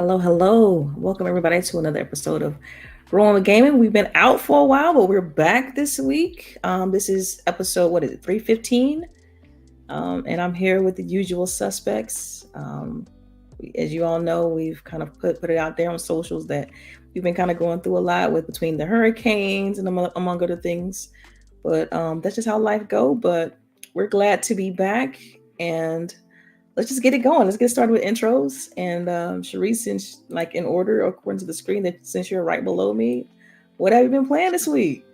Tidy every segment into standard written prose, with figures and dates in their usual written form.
Hello, hello. Welcome everybody to another episode of Rolling with Gaming. We've been out for a while, but we're back this week. This is episode, what is it, 315? And I'm here with the usual suspects. As you all know, we've kind of put it out there on socials that we've been kind of going through a lot with between the hurricanes and among other things. But that's just how life go. But we're glad to be back, and let's just get it going. Let's get started with intros. And Sharice, since like in order according to the screen, that since you're right below me, what have you been playing this week?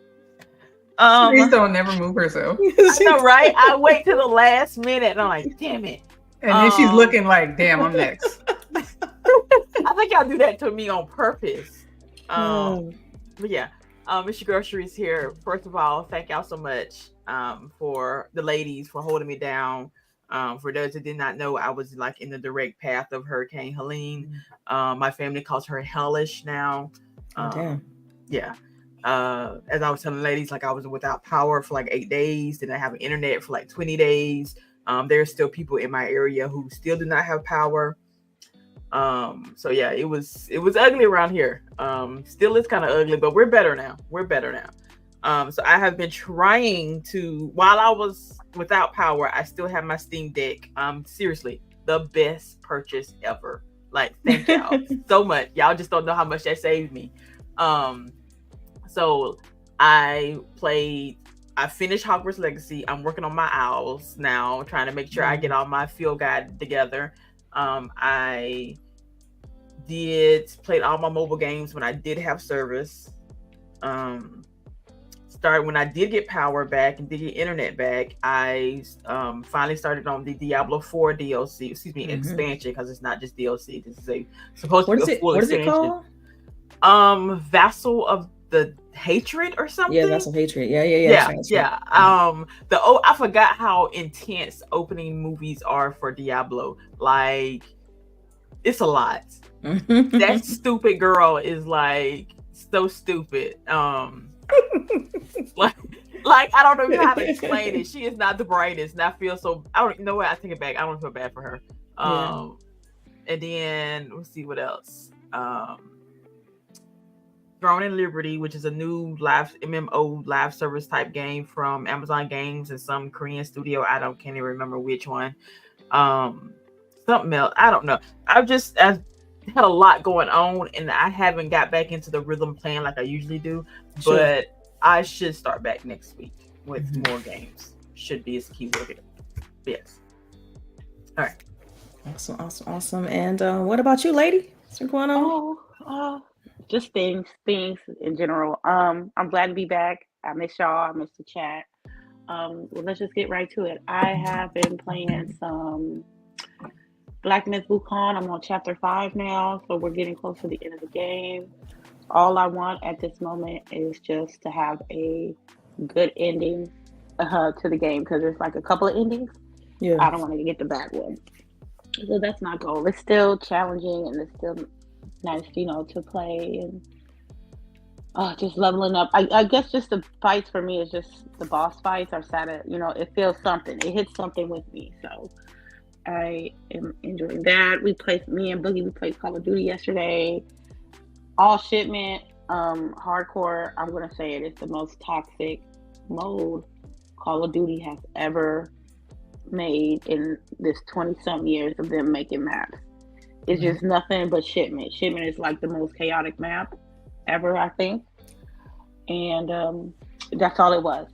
Please don't never move herself. I know, right? I wait till the last minute and I'm like, damn it. And then she's looking like, damn, I'm next. I think y'all do that to me on purpose. But yeah, it's your girl Sharice here. First of all, thank y'all so much for the ladies for holding me down. For those that did not know, I was like in the direct path of Hurricane Helene. My family calls her hellish now. Damn. Yeah. As I was telling ladies, like I was without power for like 8 days. Didn't have internet for like 20 days. There's still people in my area who still do not have power. So yeah, it was ugly around here. Still is kind of ugly, but we're better now. So I have been trying to, while I was without power, I still have my Steam Deck. Seriously, the best purchase ever. Like, thank y'all so much. Y'all just don't know how much that saved me. So I finished Hogwarts Legacy. I'm working on my owls now, trying to make sure I get all my field guide together. I played all my mobile games when I did have service. When I did get power back and did get internet back, I finally started on the Diablo 4 DLC, expansion, because it's not just DLC. This is supposed to be a full expansion. What is it called? Vassal of the Hatred or something. Yeah, Vassal of Hatred. Yeah. I forgot how intense opening movies are for Diablo. Like, it's a lot. That stupid girl is like so stupid. like I don't know how to explain it. She is not the brightest, and I feel so. I don't know what. I take it back. I don't feel bad for her. And then let's see what else. Throne and Liberty, which is a new live MMO live service type game from Amazon Games and some Korean studio. Can't even remember which one. Something else. I don't know. I've had a lot going on, and I haven't got back into the rhythm playing like I usually do. Sure. But I should start back next week with more games. Should be as key word. Yes. All right. Awesome. And what about you, lady? What's been going on? Just things in general. I'm glad to be back. I miss y'all. I miss the chat. Well, let's just get right to it. I have been playing some Black Myth Wukong. I'm on chapter 5 now, so we're getting close to the end of the game. All I want at this moment is just to have a good ending to the game, because there's like a couple of endings. Yeah. I don't want to get the bad one. So that's my goal. It's still challenging, and it's still nice, to play, and just leveling up. I guess just the fights for me is just the boss fights are it feels something. It hits something with me. So I am enjoying that. Me and Boogie, we played Call of Duty yesterday. All shipment, hardcore. I'm gonna say it's the most toxic mode Call of Duty has ever made in this 20-something years of them making maps. It's just nothing but shipment. Shipment is like the most chaotic map ever, I think. And that's all it was.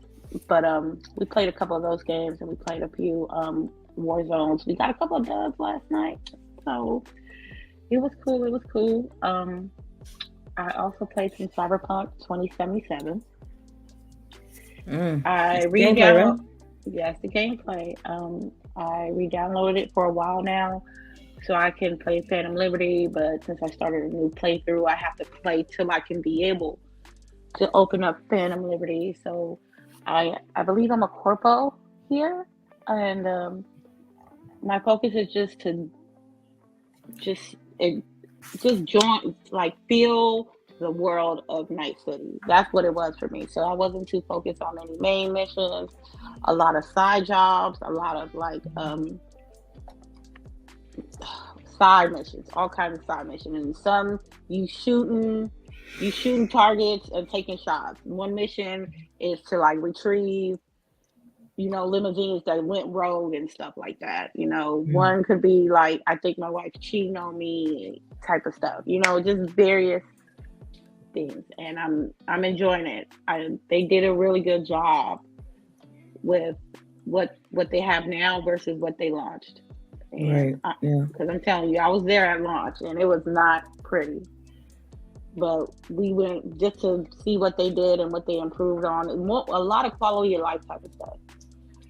But we played a couple of those games, and we played a few war zones. We got a couple of dubs last night. So it was cool. I also played some Cyberpunk 2077. I re-downloaded. Yes, the gameplay. I re-downloaded it for a while now, so I can play Phantom Liberty, but since I started a new playthrough, I have to play till I can be able to open up Phantom Liberty. So I believe I'm a corpo here, and my focus is just to join, like, feel the world of Night City. That's what it was for me. So I wasn't too focused on any main missions, a lot of side jobs, a lot of like side missions, all kinds of side missions, and some you shooting targets and taking shots. One mission is to like retrieve, limousines that went rogue and stuff like that. One could be like, I think my wife cheating on me type of stuff. Just various things, and I'm enjoying it. They did a really good job with what they have now versus what they launched. And right. Yeah. Because I'm telling you, I was there at launch and it was not pretty. But we went just to see what they did and what they improved on. And a lot of quality of life type of stuff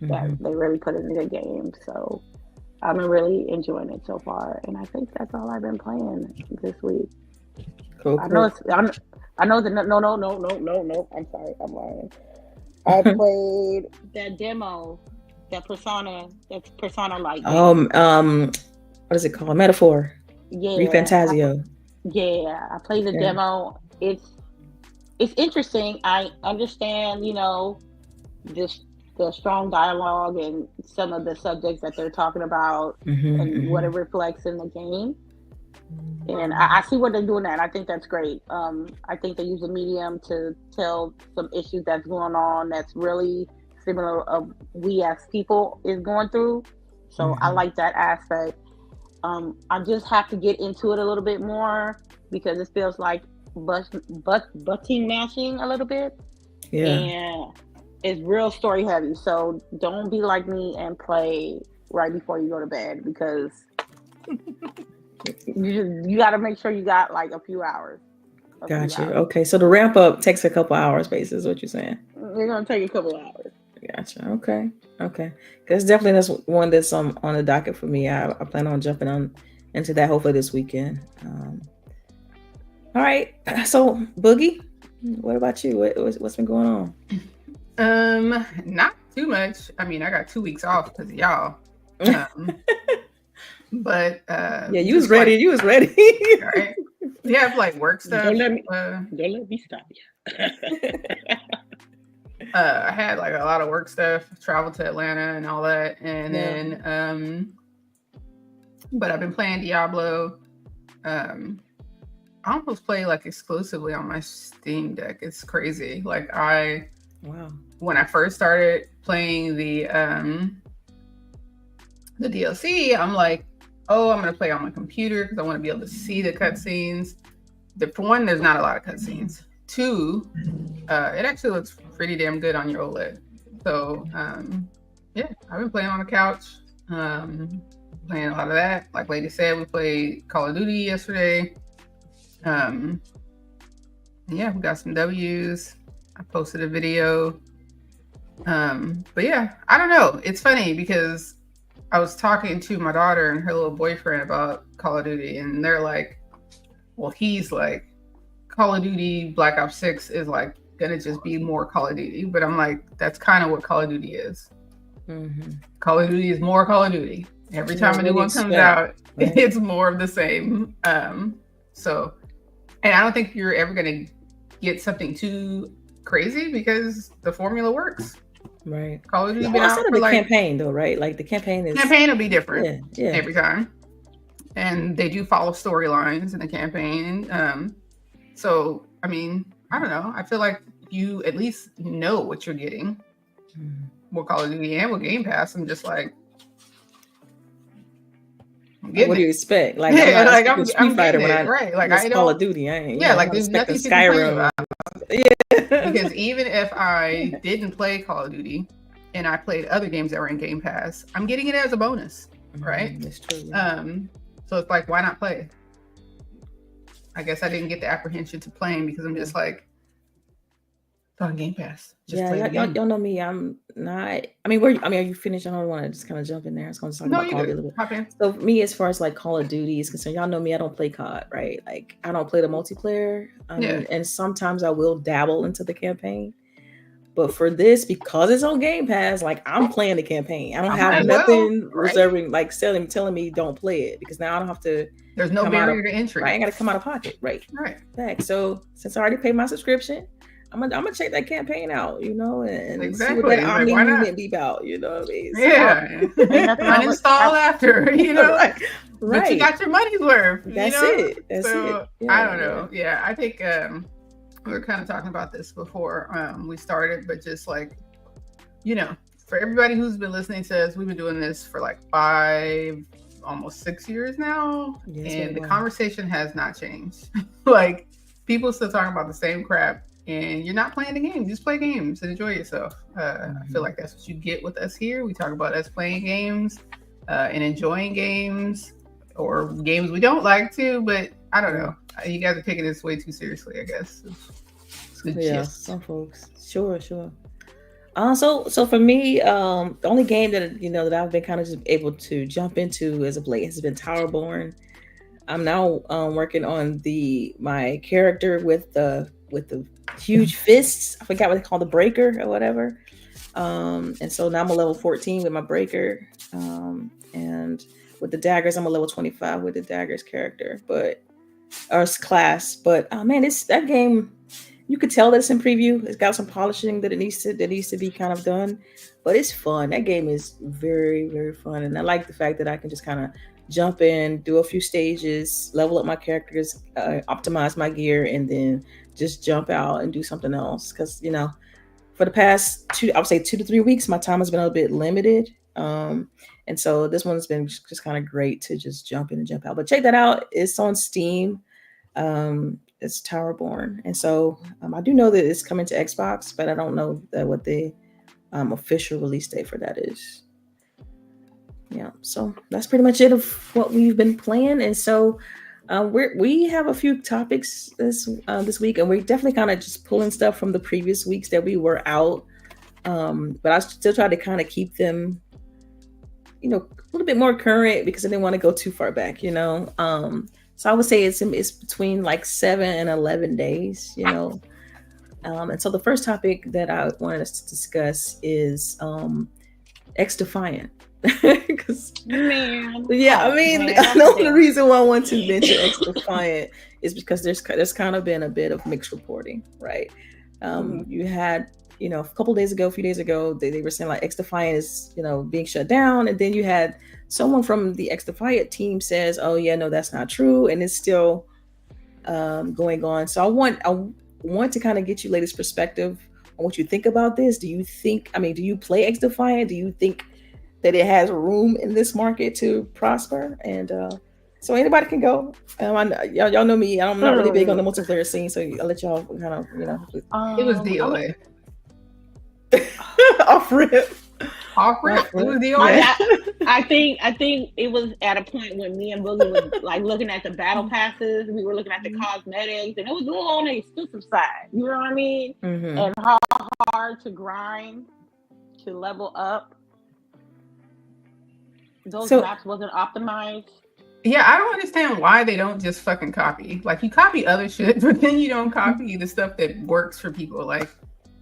that they really put into the game. So I've been really enjoying it so far. And I think that's all I've been playing this week. Cool. I know no. I'm sorry, I'm lying. I played that demo, that Persona like. What is it called? Metaphor. Yeah. ReFantazio. Yeah, I played the demo. It's interesting. I understand, the strong dialogue and some of the subjects that they're talking about and what it reflects in the game. And I see what they're doing, that I think that's great. I think they use a medium to tell some issues that's going on that's really similar of we as people is going through. So I like that aspect. I just have to get into it a little bit more because it feels like button mashing a little bit. Yeah. And it's real story heavy. So don't be like me and play right before you go to bed, because you got to make sure you got like a few hours. Gotcha. Okay. So the ramp up takes a couple hours, basically, is what you're saying. It's going to take a couple hours. Gotcha. Okay. Because definitely that's one that's on the docket for me. I plan on jumping into that hopefully this weekend. All right. So Boogie, what about you? What's been going on? Not too much. I mean, I got 2 weeks off because of y'all. But yeah, you was ready. You was ready. Right. We have like work stuff. Don't let me stop you. I had like a lot of work stuff, traveled to Atlanta and all that. And then, but I've been playing Diablo. I almost play like exclusively on my Steam Deck. It's crazy. Like when I first started playing the DLC, I'm like, oh, I'm going to play on my computer because I want to be able to see the cutscenes. For one, there's not a lot of cutscenes. 2, it actually looks pretty damn good on your OLED. So, yeah, I've been playing on the couch, playing a lot of that. Like Lady said, we played Call of Duty yesterday. Yeah, we got some W's. I posted a video. But yeah, I don't know. It's funny because I was talking to my daughter and her little boyfriend about Call of Duty, and they're like, well, he's like, Call of Duty Black Ops 6 is like gonna just be more Call of Duty. But I'm like, that's kind of what Call of Duty is. Call of Duty is more Call of Duty. Every time a new one comes out, it's more of the same. So, and I don't think you're ever gonna get something too crazy because the formula works. Right. Call of Duty outside of the campaign though, right? Like the campaign will be different every time. And they do follow storylines in the campaign. So I mean, I don't know. I feel like you at least know what you're getting. With Call of Duty and with Game Pass, I'm just like, what do you expect? Like, I'm Street Fighter when I Call of Duty. I ain't. Yeah, like there's nothing to complain about. Yeah. Because even if I didn't play Call of Duty and I played other games that were in Game Pass, I'm getting it as a bonus, right? That's true. So it's like, why not play? I guess I didn't get the apprehension to playing because I'm just like, it's on Game Pass. Just play the game. Y'all know me. I'm not. I mean, are you finished? I don't want to just kind of jump in there. I was going to talk about Call of Duty a little bit. So me, as far as like Call of Duty is concerned, y'all know me. I don't play COD, right? Like I don't play the multiplayer. And sometimes I will dabble into the campaign. But for this, because it's on Game Pass, like I'm playing the campaign. I don't have nothing reserving, like telling me don't play it, because now I don't have to. There's no barrier to entry. I ain't got to come out of pocket, right? Right. Back. So since I already paid my subscription, I'm gonna check that campaign out, you know, and see what Exactly. that Like, Omni why not? movement be about, you know what I mean? So, Yeah. Ain't nothing wrong with Uninstall after, you know. right, But right. you got your money's worth, you That's know. it. That's So it. Yeah, I don't know. Yeah, I think we were kind of talking about this before we started, but just like, you know, for everybody who's been listening to us, we've been doing this for like 5, almost 6 years now, Yes, and the ma'am. conversation has not changed. Like, people still talking about the same crap, and you're not playing the game. Just play games and enjoy yourself. I feel like that's what you get with us here. We talk about us playing games and enjoying games, or games we don't like too, but I don't know. You guys are taking this way too seriously, I guess. It's the Yeah, gist. some folks. Sure. So for me, the only game that that I've been kind of just able to jump into as of late has been Towerborn. I'm now working on my character with the huge fists. I forgot what they call the breaker or whatever. And so now I'm a level 14 with my breaker. And with the daggers, I'm a level 25 with the daggers character, or class. But man, that game. You could tell that it's in preview. It's got some polishing that needs to be kind of done, but it's fun. That game is very, very fun, and I like the fact that I can just kind of jump in, do a few stages, level up my characters, optimize my gear, and then just jump out and do something else. Because for the past I would say 2 to 3 weeks, my time has been a bit limited. And so this one's been just kind of great to just jump in and jump out. But check that out. It's on Steam. It's Towerborn, and so I do know that it's coming to Xbox, but I don't know what the official release date for that is. Yeah, so that's pretty much it of what we've been playing, and so we have a few topics this week, and we're definitely kind of just pulling stuff from the previous weeks that we were out, but I still try to kind of keep them, a little bit more current because I didn't want to go too far back, So I would say it's between like 7 and 11 days, And so the first topic that I wanted us to discuss is XDefiant. Man. I know the reason why I want to mention XDefiant is because there's kind of been a bit of mixed reporting, right? You had a few days ago, they were saying like XDefiant is being shut down, and then you had someone from the XDefiant team says, "Oh yeah, no, that's not true," and it's still going on. So I want to kind of get you latest perspective on what you think about this. Do you play XDefiant? Do you think that it has room in this market to prosper? And so anybody can go. Y'all know me. I'm not really big on the multiplayer scene, so I'll let y'all kind of It was DOA. Off rip. It was DOA. I think it was at a point when me and Boogie was like looking at the battle passes. We were looking at the cosmetics, and it was a little on the expensive side. You know what I mean? Mm-hmm. And how hard to grind to level up. Those maps wasn't optimized. Yeah, I don't understand why they don't just fucking copy. Like, you copy other shit, but then you don't copy the stuff that works for people. Like,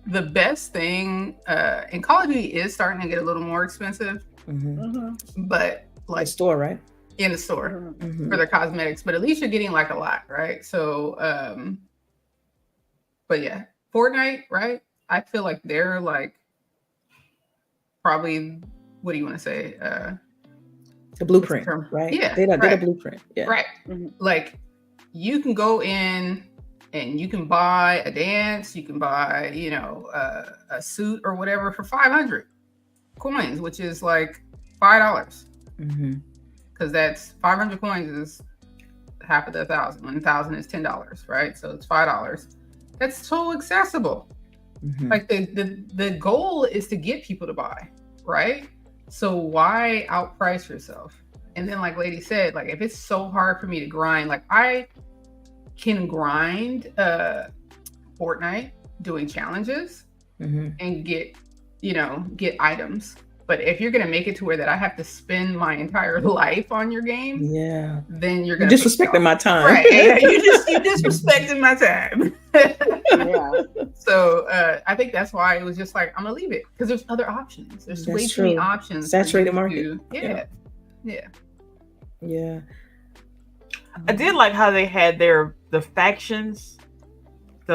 the best thing in Call of Duty is starting to get a little more expensive, but like store, right? In the store for their cosmetics, but at least you're getting like a lot, right? So, but yeah, Fortnite, right? I feel like they're like probably, what do you want to say? The blueprint, right? Yeah, they're the blueprint. Yeah, right. Like, you can go in and you can buy a dance, you can buy, a suit or whatever for 500 coins, which is like $5. Because that's 500 coins is half of the 1,000. 1,000 is $10, right? So it's $5. That's so accessible. Like, the goal is to get people to buy, right? So why outprice yourself? And then, like Lady said, like, if it's so hard for me to grind, like, I can grind Fortnite doing challenges and get items. But if you're gonna make it to where that I have to spend my entire life on your game, then you're gonna disrespecting my time. Right. You're disrespecting my time. So I think that's why it was just like, I'm gonna leave it, because there's other options. There's way too many options. Saturated market. Yeah. I did like how they had the factions,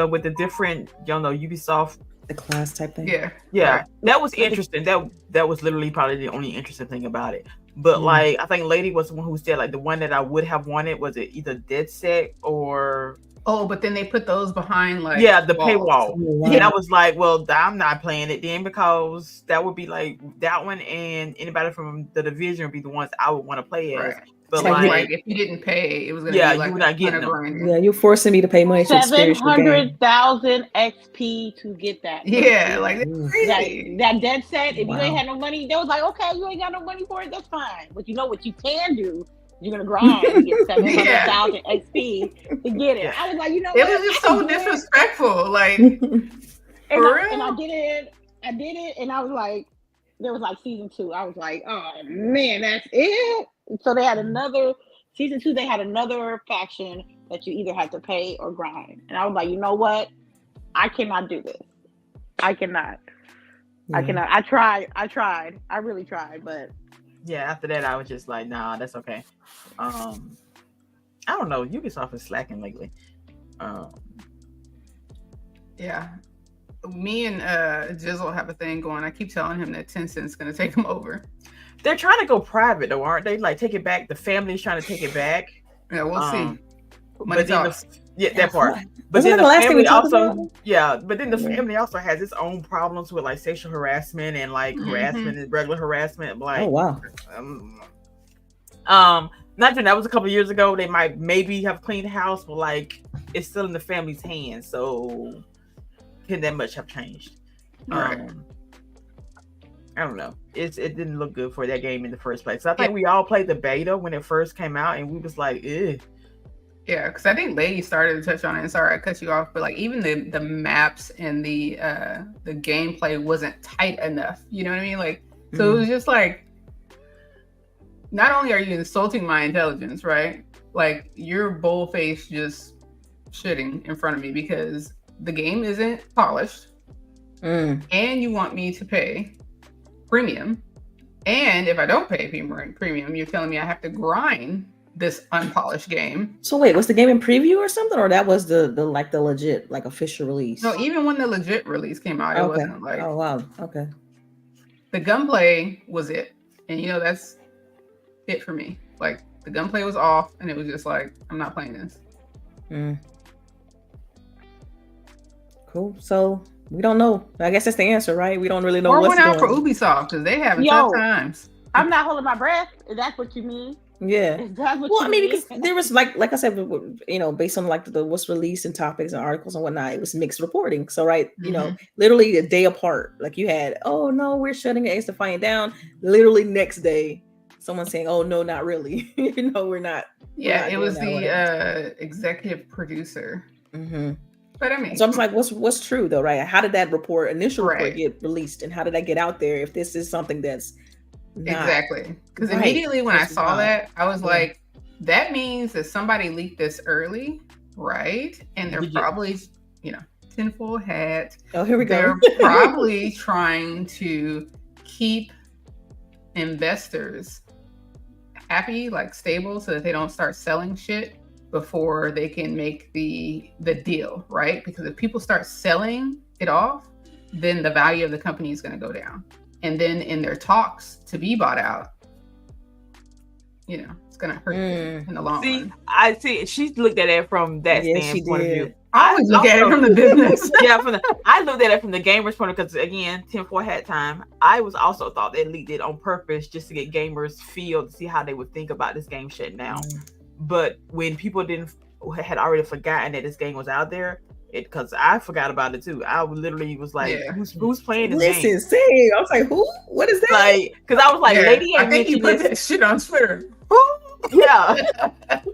with the different, Ubisoft. The class type thing. Yeah. Yeah, Right. that was interesting. That was literally probably the only interesting thing about it. But like, I think Lady was the one who said like the one that I would have wanted was it either Dead Set or but then they put those behind like the walls. paywall. Oh, wow. And I was like, well, I'm not playing it then because that would be like that one and anybody from the Division would be the ones I would want to play as. Right. But It's like Like if you didn't pay, it was gonna be like you were not getting them. grinding. Yeah, you're forcing me to pay money to experience the game. 700,000 XP to get that. Yeah, like that's Ooh. crazy. That Dead Set, if Wow. you ain't had no money, they was like, okay, you ain't got no money for it, that's fine. But you know what you can do? You're gonna grind to get 700,000 XP to get it. Yeah. I was like, you know It what? was just I so can do it. disrespectful. Like And for I real? did it, and I was like, there was like season 2. I was like, oh man, that's it. So they had another season 2. They had another faction that you either had to pay or grind, and I was like, you know what? I cannot do this. I cannot. I cannot. I tried. I really tried, but after that I was just like, nah, that's okay. I don't know. Ubisoft is slacking lately. Yeah. Me and Jizzle have a thing going. I keep telling him that Tencent's gonna take him over. They're trying to go private though, aren't they? Like take it back. The family's trying to take it back. Yeah, we'll see. But Money then talks. that part. But Wasn't then that the the last thing we family talked also, about? but then the family also has its own problems with like sexual harassment and like harassment and regular harassment. Like, Oh wow. Not that that was a couple of years ago. They might maybe have cleaned the house, but like it's still in the family's hands. So can that much have changed? Right. I don't know. It didn't look good for that game in the first place. So I think we all played the beta when it first came out, and we was like, "Ew." Yeah, because I think Lady started to touch on it. And sorry, I cut you off, but like even the maps and the gameplay wasn't tight enough. You know what I mean? Like, so it was just like, not only are you insulting my intelligence, right? Like you're bullface just shitting in front of me because the game isn't polished, and you want me to pay premium, and if I don't pay premium, you're telling me I have to grind this unpolished game. So wait, was the game in preview or something, or that was the legit like official release? No, even when the legit release came out, it wasn't like. Oh wow. Okay. The gunplay was it, and that's it for me. Like the gunplay was off, and it was just like I'm not playing this. Cool. So we don't know. I guess that's the answer, right? We don't really know Or what's went out going for Ubisoft because they having tough times. I'm not holding my breath. If that's what you mean. Yeah. If that's what Well, you I mean, mean. because there was like I said, based on like the what's released and topics and articles and whatnot, it was mixed reporting. So literally a day apart. Like you had, oh no, we're shutting XDefiant down. Literally next day, someone saying, oh no, not really. We're not. Yeah, it was the executive producer. But I mean, so I'm like, what's true though, right? How did that initial report get released, and how did that get out there? If this is something that's not exactly, because immediately when I saw that, I was like, that means that somebody leaked this early, right? And they're probably, tinfoil hat. Oh, here we go. They're probably trying to keep investors happy, like stable, so that they don't start selling shit before they can make the deal, right? Because if people start selling it off, then the value of the company is going to go down. And then in their talks to be bought out, it's going to hurt you in the long run. I see. She looked at it from that standpoint of view. I always look at it from the business. I looked at it from the gamer's point of view because, again, 10-4 hat time. I was also thought they leaked it on purpose just to get gamers feel to see how they would think about this game shutting down. But when people had already forgotten that this game was out there, because I forgot about it too. I literally was like, who's playing this game? Listen, same. I was like, who? What is that? Like, because I was like, Lady ain't I think you mentioned put that shit on Twitter.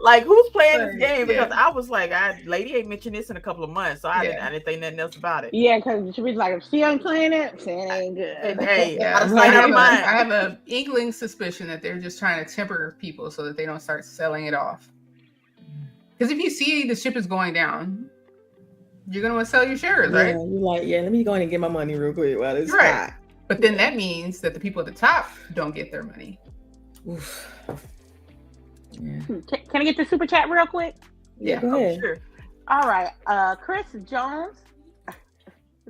Like who's playing this game? Because I was like, Lady ain't mentioned this in a couple of months, so I didn't think nothing else about it. Yeah, because she was like, if she ain't playing it, saying it ain't good. And, hey, I have an inkling suspicion that they're just trying to temper people so that they don't start selling it off. Because if you see the ship is going down, you're going to want to sell your shares, right? You're like, let me go in and get my money real quick while it's hot. But then that means that the people at the top don't get their money. Oof. Yeah. Can I get the super chat real quick? Yeah, go ahead. Sure. All right. Chris Jones,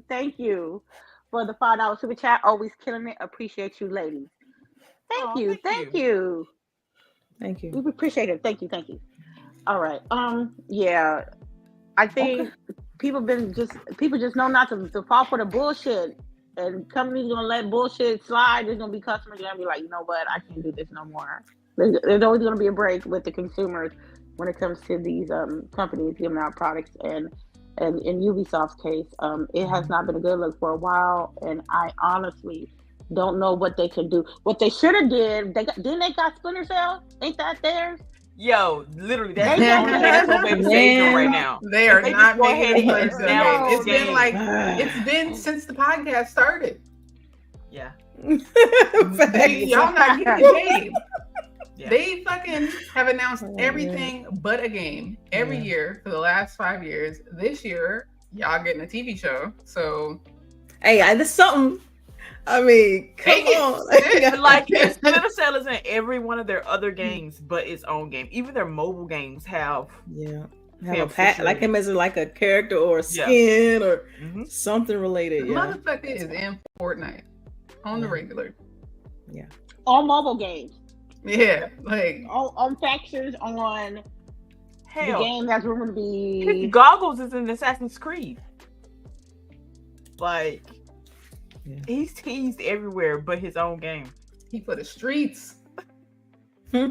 thank you for the $5 super chat. Always killing it. Appreciate you, ladies. Thank Oh, you. thank Thank you. Thank you. We appreciate it. Thank you. Thank you. All right. Yeah. I think people just know not to fall for the bullshit. And companies gonna let bullshit slide. There's gonna be customers gonna be like, you know what, I can't do this no more. There's always gonna be a break with the consumers when it comes to these companies giving out products. And in Ubisoft's case, it has not been a good look for a while. And I honestly don't know what they can do. What they should have did, didn't they got Splinter Cell? Ain't that theirs? Yo, literally, that's They the only thing that's gonna be able to save them right now. They are If they not just go making ahead it and Splinter announce Cell. this It's been game. like it's been since the podcast started. Yeah. Y'all not getting a game. Yeah. They fucking have announced everything but a game every year for the last 5 years. This year, y'all getting a TV show. So, hey, there's something. I mean, come on. Like Splinter Cell is in every one of their other games, but its own game. Even their mobile games have have a pat like him as like a character or a skin or something related. The motherfucker is in Fortnite on the regular. Yeah. On mobile games. Yeah, like on factions on the game that's rumored to be. His goggles is in Assassin's Creed. Like he's teased everywhere but his own game. He for the streets. All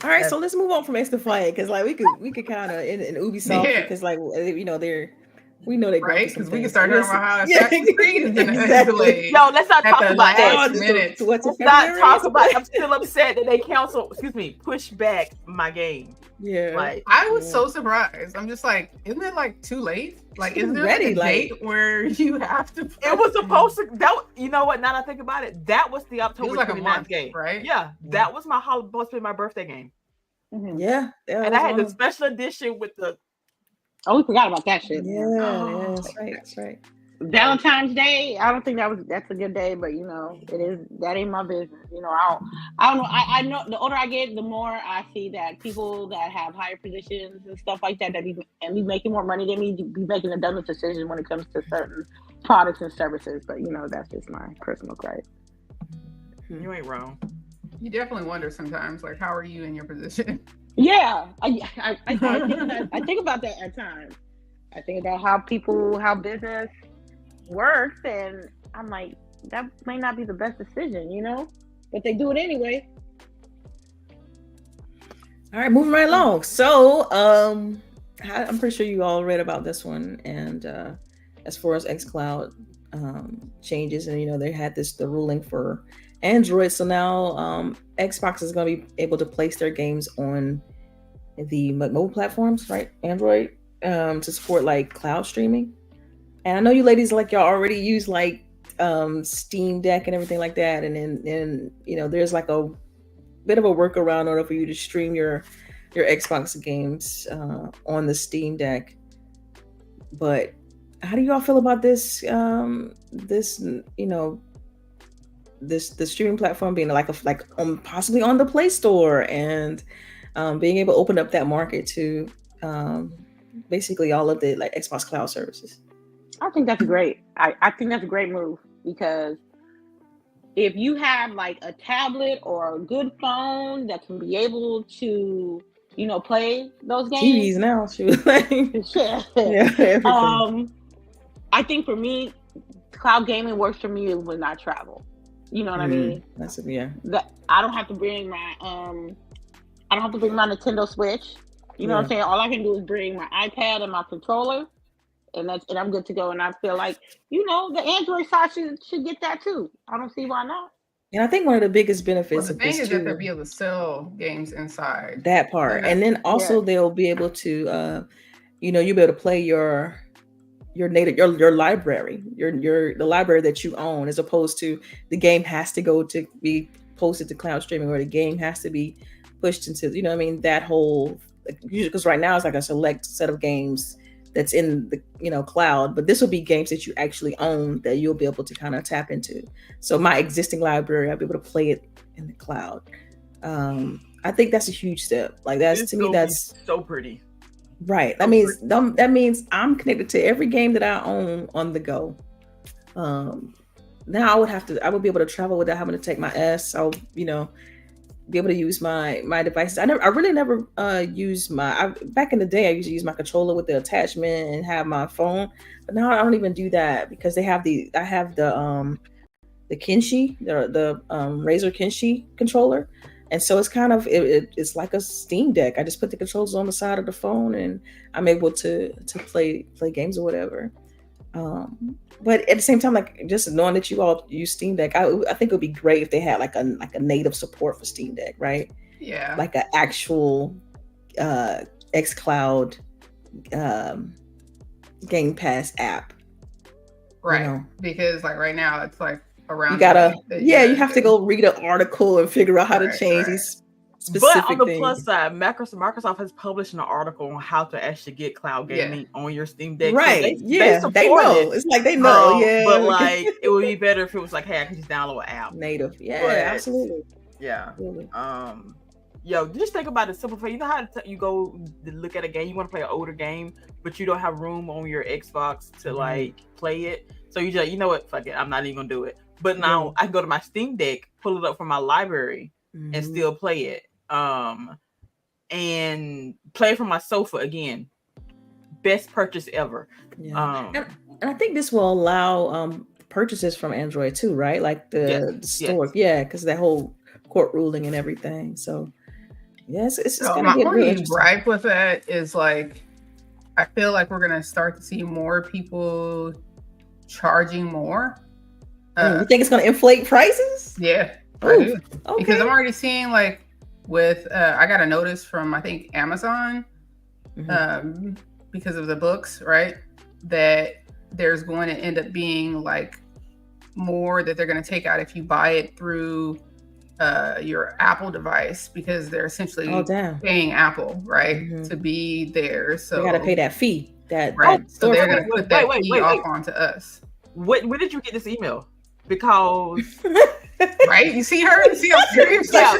right, so let's move on from XDefiant because like we could kind of in Ubisoft because like you know we know they right because we can start talking about how Assassin's Creed is exactly. No, let's not talk about that. Let's not talk about. I'm still upset that they pushed back my game. Yeah, like I was so surprised. I'm just like, isn't it like too late? Like, is there a date where you have to? It was supposed to. That you know what? Now that I think about it, that was the October 29th game, right? Yeah, that was supposed to be my birthday game. Mm-hmm. Yeah, and I had the special edition with the. Oh, we forgot about that shit. Yeah, that's right. Valentine's Day. I don't think that's a good day, but you know, it is. That ain't my business. You know, I don't know. I know the older I get, the more I see that people that have higher positions and stuff like that be making more money than me be making a dumbest decision when it comes to certain products and services. But you know, that's just my personal gripe. You ain't wrong. You definitely wonder sometimes, like, how are you in your position? Yeah, I think about that at times. I think about how business works, and I'm like, that may not be the best decision, you know, but they do it anyway. All right, moving right along. So, I'm pretty sure you all read about this one, and as far as xCloud changes, and you know, they had the ruling for Android, so now Xbox is going to be able to place their games on the mobile platforms, right? Android, to support like cloud streaming. And I know you ladies like y'all already use like Steam Deck and everything like that, and then you know there's like a bit of a workaround in order for you to stream your Xbox games on the Steam Deck. But how do y'all feel about this? This you know, the streaming platform being like possibly on the Play Store and being able to open up that market to basically all of the like Xbox Cloud services. I think that's great. I think that's a great move because if you have like a tablet or a good phone that can be able to, you know, play those games. TVs now, yeah. I think for me, cloud gaming works for me when I travel. You know what I mean? That's it. Yeah. That I don't have to bring my Nintendo Switch. You know what I'm saying? All I can do is bring my iPad and my controller, and I'm good to go. And I feel like, you know, the Android side should get that too. I don't see why not. And I think one of the biggest benefits of this is that they'll be able to sell games inside that part, and then also they'll be able to, you know, you'll be able to play your native your library, the library that you own, as opposed to the game has to go to be posted to cloud streaming, or the game has to be pushed into, you know what I mean, that whole, because right now it's like a select set of games that's in the, you know, cloud, but this will be games that you actually own that you'll be able to kind of tap into. So my existing library, I'll be able to play it in the cloud. I think that's a huge step. Like to me, that's so pretty. Right. That means I'm connected to every game that I own on the go. Now I would be able to travel without having to take my S. I'll, be able to use my devices. I really never used back in the day. I used to use my controller with the attachment and have my phone, but now I don't even do that because I have the Kenshi, the Razer Kenshi controller, and so it's kind of it's like a Steam Deck. I just put the controllers on the side of the phone, and I'm able to play games or whatever. But at the same time, like just knowing that you all use Steam Deck, I think it would be great if they had like a native support for Steam Deck, right? Yeah, like an actual xCloud Game Pass app, right? Because like right now, it's like around. You gotta, you have to go read an article and figure out how to change these specific But on the things. plus side, Microsoft has published an article on how to actually get cloud gaming on your Steam Deck. Right. So they know. It's like they know. But like it would be better if it was like, hey, I can just download an app. Native. Yeah, absolutely. Yeah. Yo, just think about it. Simplify. You know how you go to look at a game, you want to play an older game, but you don't have room on your Xbox to like play it. So you just, you know what? Fuck it. I'm not even gonna do it. But now I can go to my Steam Deck, pull it up from my library, and still play it. And play from my sofa again. Best purchase ever. Yeah. And I think this will allow purchases from Android too, right? Like the store. Yes. Yeah, because that whole court ruling and everything. So yes, it's gonna get really interesting. My gripe with that is like I feel like we're gonna start to see more people charging more. You think it's gonna inflate prices? Yeah. I do. Okay. Because I'm already seeing like with I got a notice from I think Amazon because of the books, right? That there's going to end up being like more that they're going to take out if you buy it through your Apple device because they're essentially paying Apple, right, to be there. So they got to pay that fee. So they're going to put that fee off onto us. When did you get this email? Because right, you see her. You see how serious? Yeah,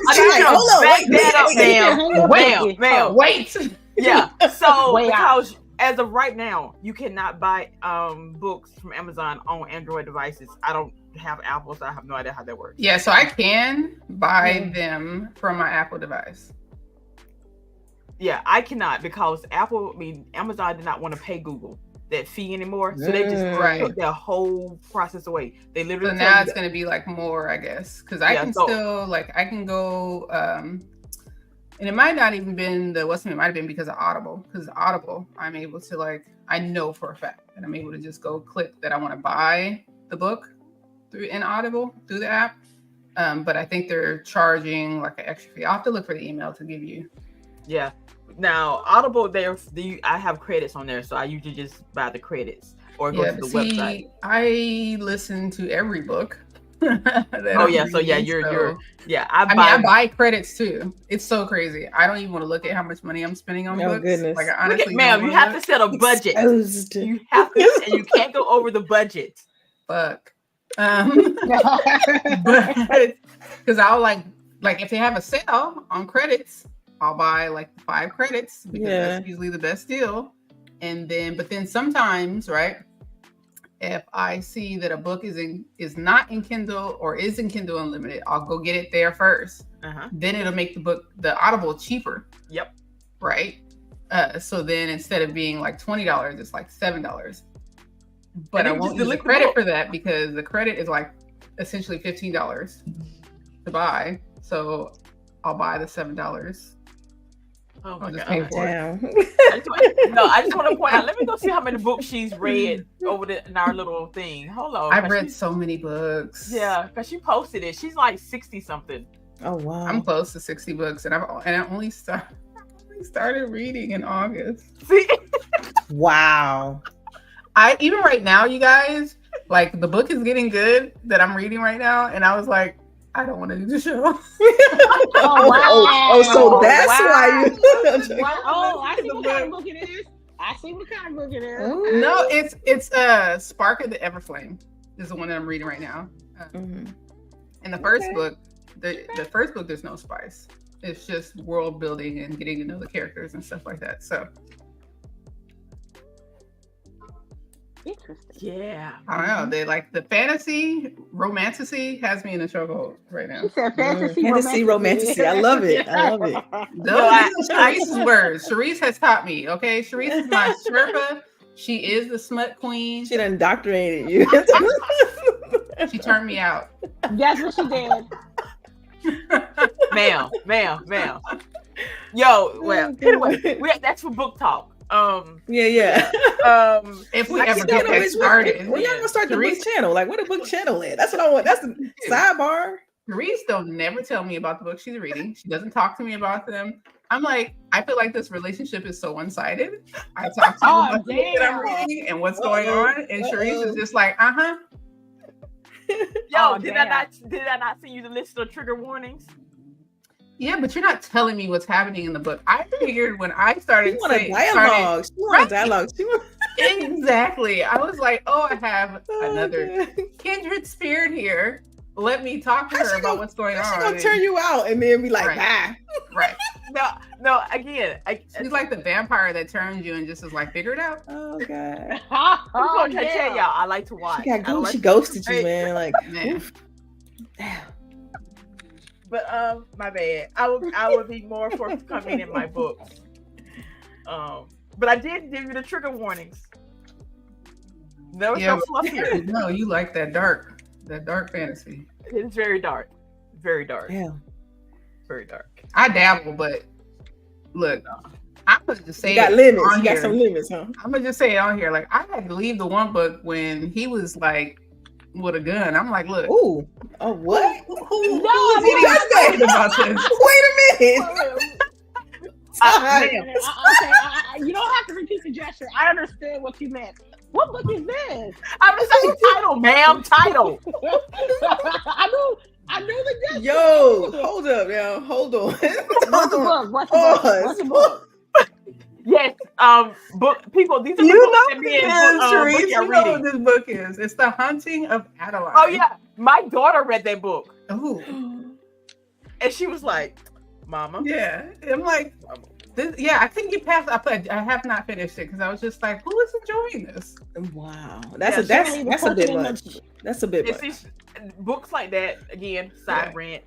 wait. Yeah. So because as of right now, you cannot buy books from Amazon on Android devices. I don't have Apple, so I have no idea how that works. Yeah, so I can buy them from my Apple device. Yeah, I cannot because Amazon did not want to pay Google that fee anymore, so they just took their whole process away. They literally. So now it's going to be like more, I guess, because I can still like I can go, and it might not even been it might have been because of Audible. Because Audible, I'm able to like I know for a fact that I'm able to just go click that I want to buy the book in Audible through the app. But I think they're charging like an extra fee. I'll have to look for the email to give you. Yeah. Now, Audible, I have credits on there, so I usually just buy the credits or go to the website. I listen to every book. I buy credits too. It's so crazy. I don't even want to look at how much money I'm spending on books. Goodness. Like, I honestly, ma'am, you have to set a budget. You have to, and you can't go over the budget. Fuck. But because I'll like if they have a sale on credits, I'll buy like 5 credits because that's usually the best deal. But then sometimes, right, if I see that a book is not in Kindle or is in Kindle Unlimited, I'll go get it there first. Then it'll make the Audible cheaper. Yep. Right. So then instead of being like $20, it's like $7. But I won't use the credit for that because the credit is like essentially $15 to buy. So I'll buy the $7. Oh my God. I just want to point out, let me go see how many books she's read in our little thing. Hold on. I've read so many books. Yeah, because she posted it. She's like 60 something. Oh wow. I'm close to 60 books and I only started reading in August. See? Wow. Even right now, you guys, like the book is getting good that I'm reading right now, and I was like, I don't want to do the show. So that's why you. I see what kind of book it is. No, it's Spark of the Everflame is the one that I'm reading right now. And the first book, the first book, there's no spice. It's just world building and getting to know the characters and stuff like that. So Interesting. Yeah. I don't know. They like the fantasy, romantasy has me in a chokehold right now. She said fantasy, Fantasy, romantasy. I love it. I love it. These are Sharice's words. Sharice has taught me. Okay, Sharice is my Sherpa. She is the smut queen. She done indoctrinated you. She turned me out. That's what she did. ma'am. Yo, well, anyway, that's for book talk. Yeah. If we ever get that started, when y'all gonna start the book channel? Like, what a book channel is? That's what I want. That's the sidebar. Sharice don't never tell me about the books she's reading. She doesn't talk to me about them. I'm like, I feel like this relationship is so one-sided. I talk to you about the book that I'm reading and what's going on, and Sharice is just like, Yo, did I not send you the list of trigger warnings? Yeah, but you're not telling me what's happening in the book. I figured when I started saying dialogue. She wanted dialogue. Exactly. I was like, oh, I have another kindred spirit here. Let me talk to her about what's going on. She's gonna turn you out and then be like, right. Right. No, again. She's like the vampire that turns you and just is like, figure it out. Oh, God. I'm gonna tell y'all, I like to watch. She ghosted you, man. Like, oof. Damn. But my bad. I would be more forthcoming in my books. But I did give you the trigger warnings. There was no fluff here. No, you like that dark fantasy. It's very dark. Very dark. Yeah. Very dark. I dabble, but look, I'm gonna just say you got limits. You got some limits, huh? I'm gonna just say it on here. Like, I had to leave the one book when he was like with a gun. I'm like, look. Ooh. Oh, what? Who was even about this? Wait a minute. You don't have to repeat the gesture. I understand what you meant. What book is this? I'm just saying title, ma'am. Title. I knew the gesture. Yo, hold up, yo. Hold on. What's the book? What's the book? Yes, book people. These are you know what this book is. It's The Hunting of Adeline. Oh yeah, my daughter read that book. Oh, and she was like, "Mama." Yeah, I'm like, I think you passed. I have not finished it because I was just like, who is enjoying this? Wow, that's a bit much. That's a bit much. Books like that again, side rant.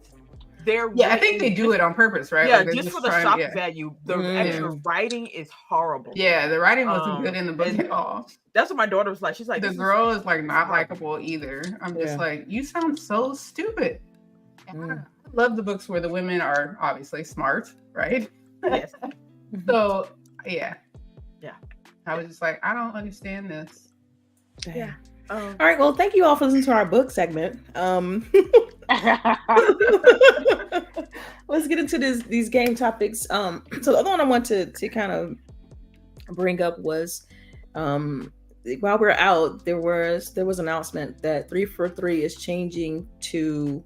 I think they do it on purpose, right? Yeah, like just for the shock value. The actual writing is horrible. Yeah, the writing wasn't good in the book at all. That's what my daughter was like. She's like, the girl is like not likable either. I'm just like, you sound so stupid. I love the books where the women are obviously smart, right? Yes. So yeah. I was just like, I don't understand this. Yeah. All right. Well, thank you all for listening to our book segment. Let's get into these game topics. So the other one I want to kind of bring up was while we're out, there was an announcement that 343 is changing to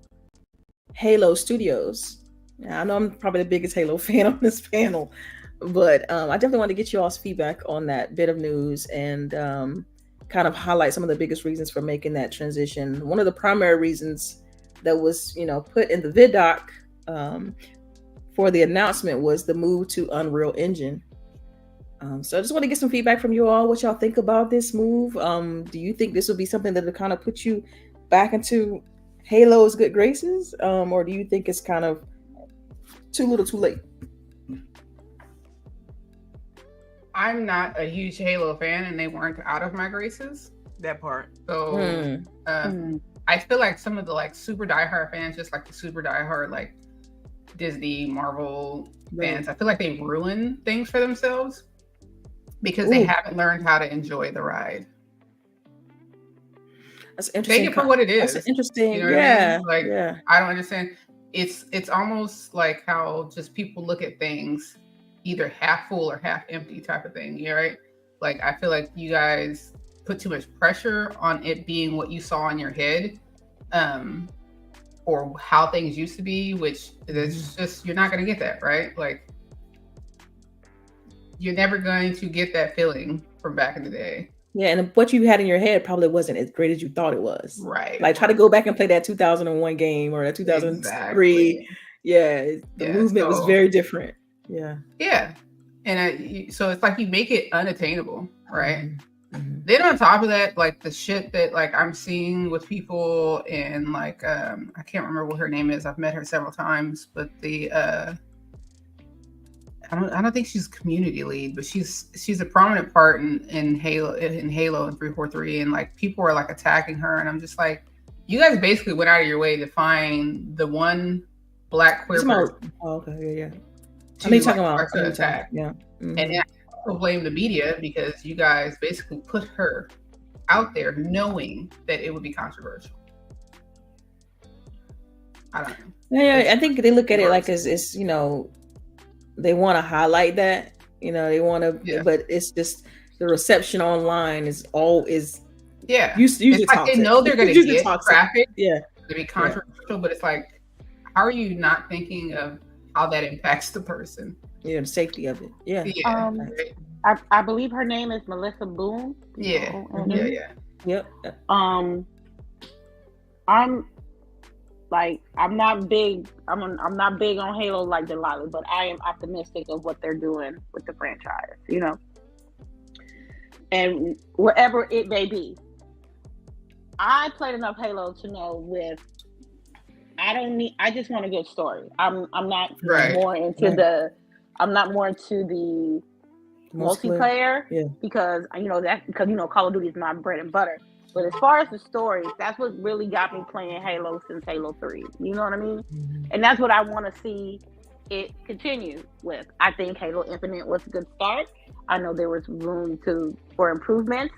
Halo Studios. Now, I know I'm probably the biggest Halo fan on this panel, but I definitely want to get you all's feedback on that bit of news and kind of highlight some of the biggest reasons for making that transition. One of the primary reasons that was, put in the vid doc for the announcement was the move to Unreal Engine. So I just want to get some feedback from you all. What y'all think about this move? Do you think this will be something that will kind of put you back into Halo's good graces? Or do you think it's kind of too little too late? I'm not a huge Halo fan, and they weren't out of my graces. That part. So I feel like some of the like super diehard fans, just like the super diehard like Disney, Marvel fans, I feel like they ruin things for themselves because they haven't learned how to enjoy the ride. That's interesting. Take it for what it is. That's interesting. You know what I mean? I don't understand. It's almost like how just people look at things either half full or half empty type of thing. Yeah, right. Like I feel like you guys put too much pressure on it being what you saw in your head, or how things used to be, which is just you're not going to get that, right? Like you're never going to get that feeling from back in the day. Yeah, and what you had in your head probably wasn't as great as you thought it was. Right. Like try to go back and play that 2001 game or that 2003. Exactly. Yeah, the movement was very different. Yeah. Yeah. And so it's like you make it unattainable, right? Then on top of that, like the shit that like I'm seeing with people and like I can't remember what her name is. I've met her several times, but the I don't think she's community lead, but she's a prominent part in Halo and 343, and like people are like attacking her, and I'm just like, you guys basically went out of your way to find the one black queer person. Oh, okay, yeah. I mean, talking about attack. Yeah. And I also blame the media because you guys basically put her out there knowing that it would be controversial. I don't know. Yeah, I think they look at it like it's you know, they want to highlight that, you know, they want to, but it's just the reception online is usually it's like they know they're going to get traffic, to be controversial, but it's like, how are you not thinking of how that impacts the person? Yeah, the safety of it. Yeah. I believe her name is Melissa Boone. Yeah. Yep. I'm not big on Halo like Delilah, but I am optimistic of what they're doing with the franchise, you know. And wherever it may be. I played enough Halo to know I just want a good story. I'm not more into the multiplayer because Call of Duty is my bread and butter. But as far as the story, that's what really got me playing Halo since Halo 3. You know what I mean? Mm-hmm. And that's what I want to see it continue with. I think Halo Infinite was a good start. I know there was room for improvements.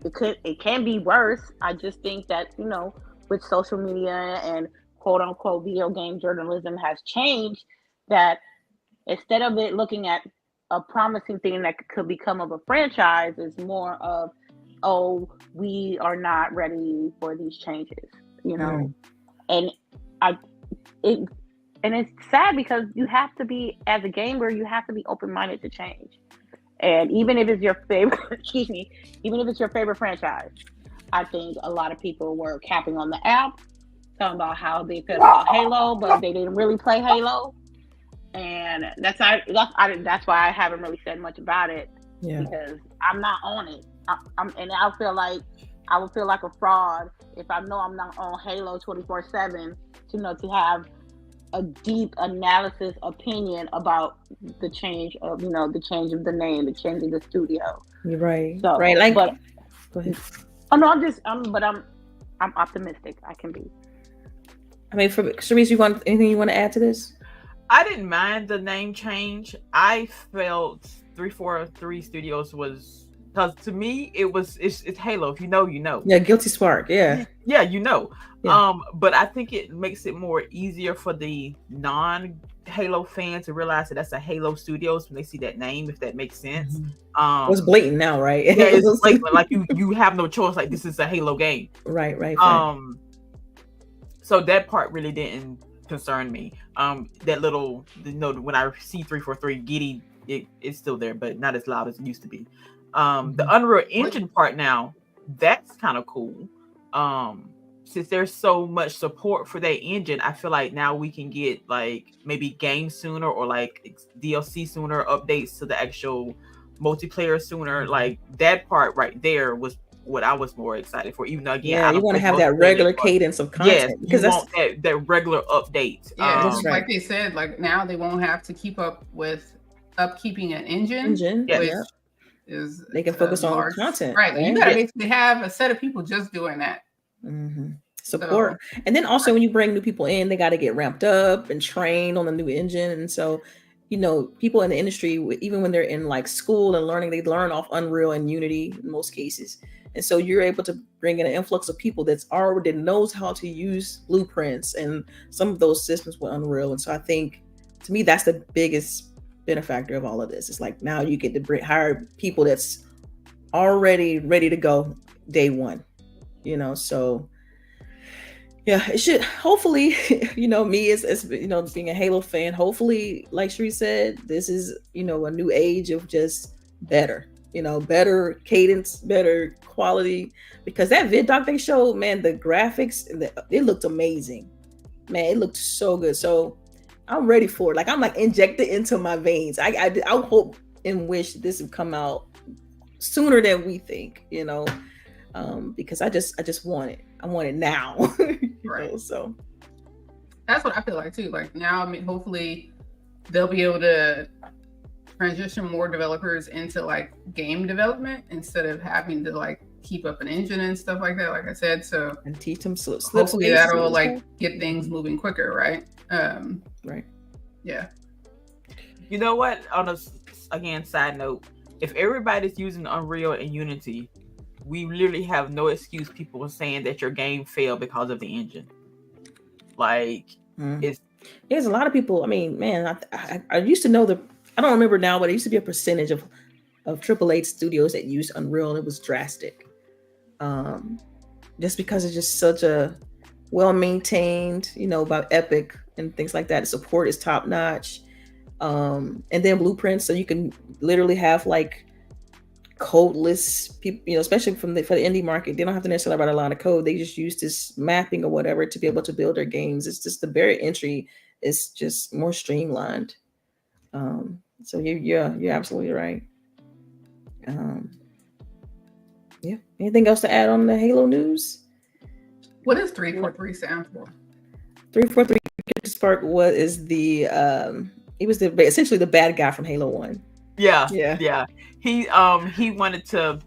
It can be worse. I just think that, you know, with social media and quote unquote video game journalism has changed, that instead of it looking at a promising thing that could become of a franchise, is more of, oh, we are not ready for these changes, you know. And it's sad because you have to be, as a gamer, you have to be open-minded to change. And even if it's your favorite, even if it's your favorite franchise, I think a lot of people were capping on the app, talking about how they felt about Halo, but they didn't really play Halo. And that's why I haven't really said much about it, because I'm not on it. And I would feel like a fraud if I know I'm not on Halo 24/7 to have a deep analysis opinion about the change of the name, the change of the studio. You're right. So, right. Like, but, go ahead. Oh no, I'm optimistic. I can be. I mean, for Sharice, anything you want to add to this? I didn't mind the name change. I felt 343 Studios was, because to me it's Halo. If you know, you know. Yeah, Guilty Spark. Yeah. Yeah, you know. Yeah. But I think it makes it more easier for the non-Halo fans to realize that that's a Halo Studios when they see that name, if that makes sense. Mm-hmm. It's blatant now, right? Yeah, it's blatant. Like you have no choice. Like, this is a Halo game. Right. So that part really didn't concern me. That little, when I see 343 Giddy, it's still there, but not as loud as it used to be. The Unreal Engine part now, that's kind of cool. Since there's so much support for that engine, I feel like now we can get like maybe games sooner, or like DLC sooner, updates to the actual multiplayer sooner. Like, that part right there was what I was more excited for. Even though, again, you want to have that regular cadence of content. Yes, because that's that regular update. Yeah, that's right. Like they said, like now they won't have to keep up with upkeeping an engine. Which is they can focus on content. Right. Like, you gotta basically have a set of people just doing that. Mm-hmm. Support. So, and then also when you bring new people in, they got to get ramped up and trained on the new engine. And so, people in the industry, even when they're in like school and learning, they learn off Unreal and Unity in most cases. And so you're able to bring in an influx of people that knows how to use blueprints and some of those systems with Unreal. And so I think, to me, that's the biggest benefactor of all of this. It's like, now you get to hire people that's already ready to go day one, so yeah, it should hopefully, me as being a Halo fan, hopefully, like Sheree said, this is, a new age of just better cadence, better quality, because that vid doc they showed, man, the graphics, it looked amazing, man. It looked so good. So I'm ready for it. Like, I'm like injected into my veins. I hope and wish this would come out sooner than we think, because I just want it. I want it now. Right. So That's what I feel like too. Like now, I mean, hopefully they'll be able to transition more developers into like game development instead of having to like keep up an engine and stuff like that. Like I said, so and teach them hopefully that'll like get things moving quicker, right? Right. Yeah. You know what? On a again side note, if everybody's using Unreal and Unity, we literally have no excuse. People are saying that your game failed because of the engine. Like there's a lot of people. I mean, man, I used to know I don't remember now, but it used to be a percentage of AAA studios that used Unreal. It was drastic. Just because it's just such a well maintained, by Epic and things like that. The support is top notch. And then blueprints, so you can literally have like codeless people, especially for the indie market. They don't have to necessarily write a lot of code. They just use this mapping or whatever to be able to build their games. It's just the barrier entry is just more streamlined. So you're absolutely right. Yeah. Anything else to add on the Halo news? What does 343 stand for? 343 Spark is the he was essentially the bad guy from Halo 1. Yeah. He wanted to.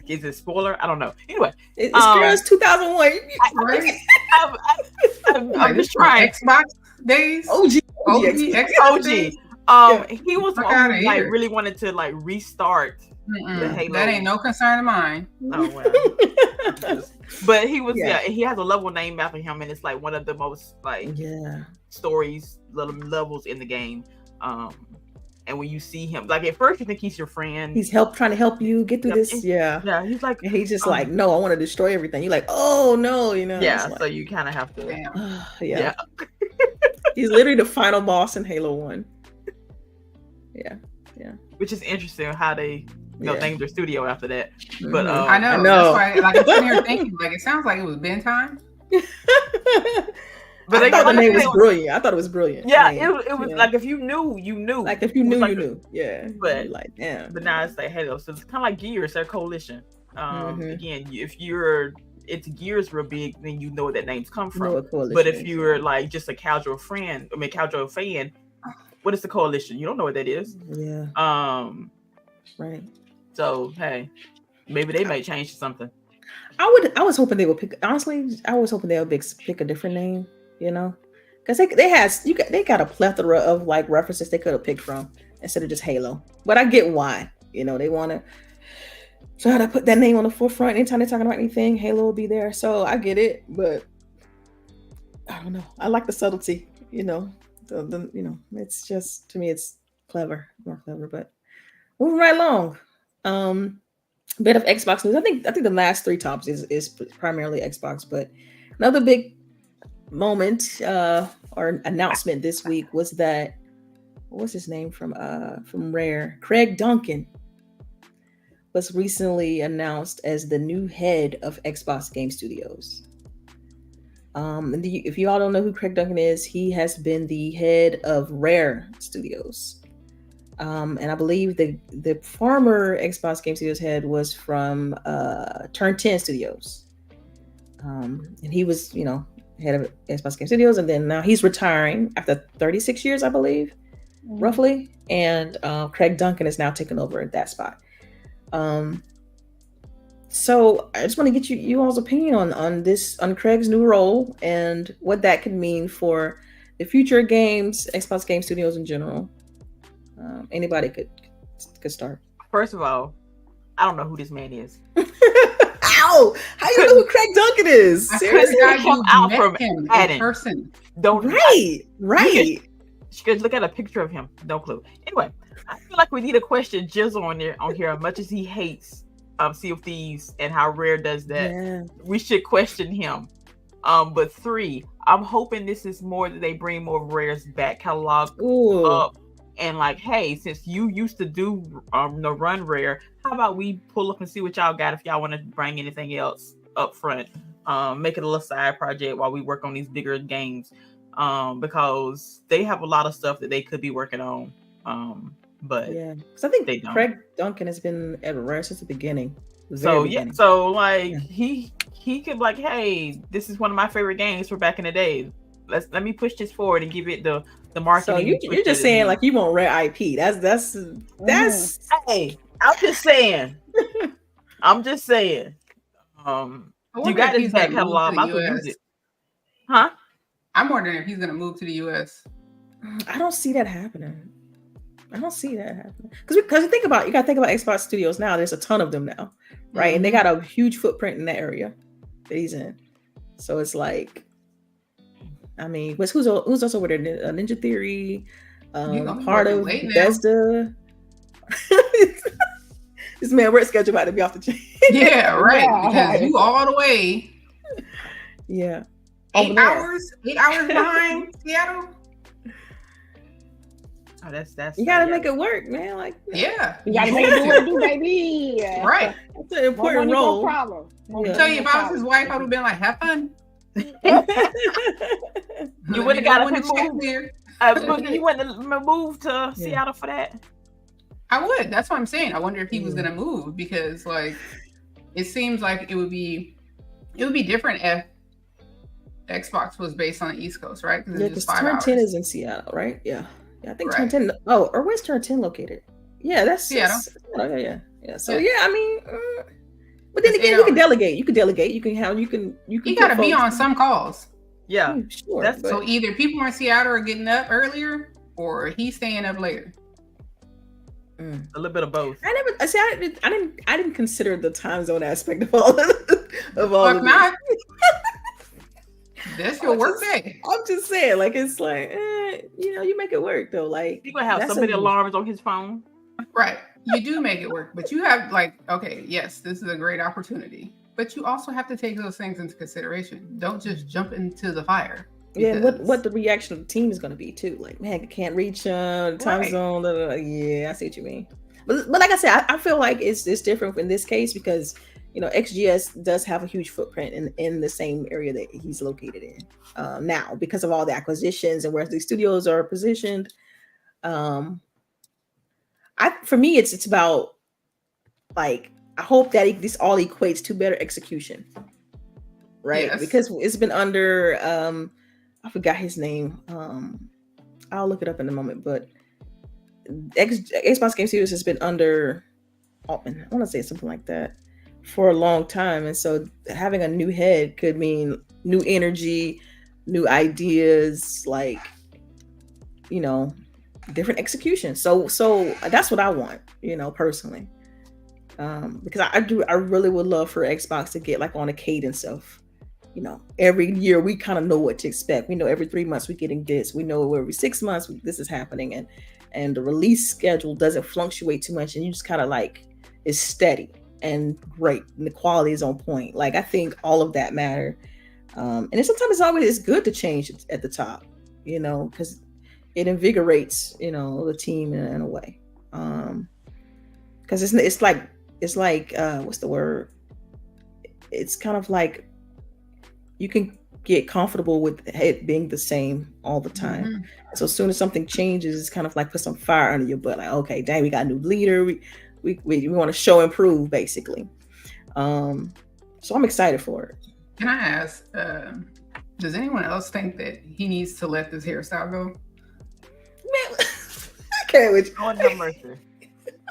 Is it spoiler? I don't know. Anyway, it's 2001. Right? I'm just trying. Xbox days. OG. Days? He was the one who like really wanted to like restart the Halo. That ain't no concern of mine. Oh, well. But he was he has a level named after him, and it's like one of the most like stories levels in the game. And when you see him, like at first you think he's your friend. He's trying to help you get through this. Yeah. He's like, and he's just like, no, I want to destroy everything. You're like, oh no, Yeah. Like, so you kind of have to. Yeah. He's literally the final boss in Halo 1. Yeah. Which is interesting how they named their studio after that. But I know. That's why, like, I'm sitting here thinking, like, it sounds like it was Ben time. But I thought the name was brilliant. I thought it was brilliant. Yeah, it was like if you knew, you knew. Like if you knew, you knew. Yeah. But like, damn. But now it's like Halo, so it's kind of like Gears, their coalition. Again, if it's Gears real big, then you know where that name's come from. But if you're like just a casual fan, what is the coalition? You don't know what that is. Yeah. Right. So hey, maybe they may change to something. I was hoping they would pick. Honestly, I was hoping they would pick a different name. Because they got a plethora of like references they could have picked from instead of just Halo. But I get why. They want to try to put that name on the forefront. Anytime they're talking about anything, Halo will be there. So I get it, but I don't know. I like the subtlety. It's just, to me, it's more clever. But moving right along. Bit of Xbox news. I think the last three tops is primarily Xbox, but another big moment or announcement this week was that what's his name from Rare, Craig Duncan, was recently announced as the new head of Xbox Game Studios. And if you all don't know who Craig Duncan is, he has been the head of Rare Studios. And I believe the former Xbox Game Studios head was from Turn 10 Studios. And he was, head of Xbox Game Studios, and then now he's retiring after 36 years, I believe, roughly. And Craig Duncan is now taking over at that spot. So I just want to get you all's opinion on Craig's new role and what that could mean for the future of games, Xbox Game Studios in general. Anybody could start. First of all, I don't know who this man is. Ow! How you know who Craig Duncan is? Seriously, come out from him in person. Right. She could look at a picture of him. No clue. Anyway, I feel like we need a question Jizzle on here. As much as he hates Sea of Thieves and how Rare does that, we should question him. But 3, I'm hoping this is more that they bring more of Rare's back catalog up. And like, hey, since you used to do the run Rare, how about we pull up and see what y'all got if y'all want to bring anything else up front. Make it a little side project while we work on these bigger games. Because they have a lot of stuff that they could be working on. but yeah, because I think they don't. Craig Duncan has been at Rare since the beginning. So Beginning. so like he could be like, hey, this is one of my favorite games from back in the day. Let me push this forward and give it the marketing. So you're just saying like you want Rare IP. That's Hey, I'm just saying. I'm just saying. You got his back catalog. I could use it. Huh? I'm wondering if he's gonna move to the US. I don't see that happening. Because you gotta think about Xbox Studios now. There's a ton of them now, right? Mm-hmm. And they got a huge footprint in that area that he's in. So it's like, I mean, who's also with there? Ninja Theory, part of Bethesda. This man work schedule about to be off the chain. Yeah, right. Because you all the way. Yeah. 8 hours behind Seattle. Oh, that's you gotta make it work, man. Like, yeah, you gotta make it do, baby. Right. That's an important role. Problem. I tell you, if I was his wife, I would have been like, have fun. You would have got to move here. You wouldn't have moved to Seattle for that. I would. That's what I'm saying. I wonder if he was gonna move because, like, it seems like it would be different if Xbox was based on the East Coast, right? Because Turn 10 is in Seattle, right? Yeah, I think Turn 10. Oh, or where's Turn 10 located? Yeah, that's Seattle. Yeah. So yeah, I mean, but then again, you can delegate. You can delegate. You can. You got to be on some calls. Yeah, sure. So either people in Seattle are getting up earlier, or he's staying up later. A little bit of both. I didn't consider the time zone aspect of all of not. That's your work day. I'm just saying, like, it's like, you make it work though. Like, you gonna have so many alarms on his phone, right? You do make it work, but you have like, okay, yes, this is a great opportunity, but you also have to take those things into consideration. Don't just jump into the fire. Yeah, what the reaction of the team is going to be too. Like, man, can't reach the time zone. Yeah, I see what you mean. But like I said, I feel like it's different in this case because XGS does have a huge footprint in the same area that he's located in now because of all the acquisitions and where the studios are positioned. For me, it's about like I hope that this all equates to better execution, right? Yes. Because it's been under. I forgot his name. I'll look it up in a moment. But Xbox Game Studios has been under Altman. I want to say something like that for a long time, and so having a new head could mean new energy, new ideas, like different execution. So that's what I want, personally, because I really would love for Xbox to get like on a cadence of. Every year we kind of know what to expect. We know every 3 months we're getting this. We know every 6 months this is happening, and the release schedule doesn't fluctuate too much, and you just kind of like is steady and great, and the quality is on point. Like I think all of that matter, and then sometimes it's good to change at the top, because it invigorates the team in a way, because it's like what's the word? It's kind of like. You can get comfortable with it being the same all the time. Mm-hmm. So as soon as something changes, it's kind of like put some fire under your butt. Like, okay, dang, we got a new leader. We want to show improve, basically. So I'm excited for it. Can I ask, does anyone else think that he needs to let this hairstyle go? Man, I can't with you. Oh, no mercy.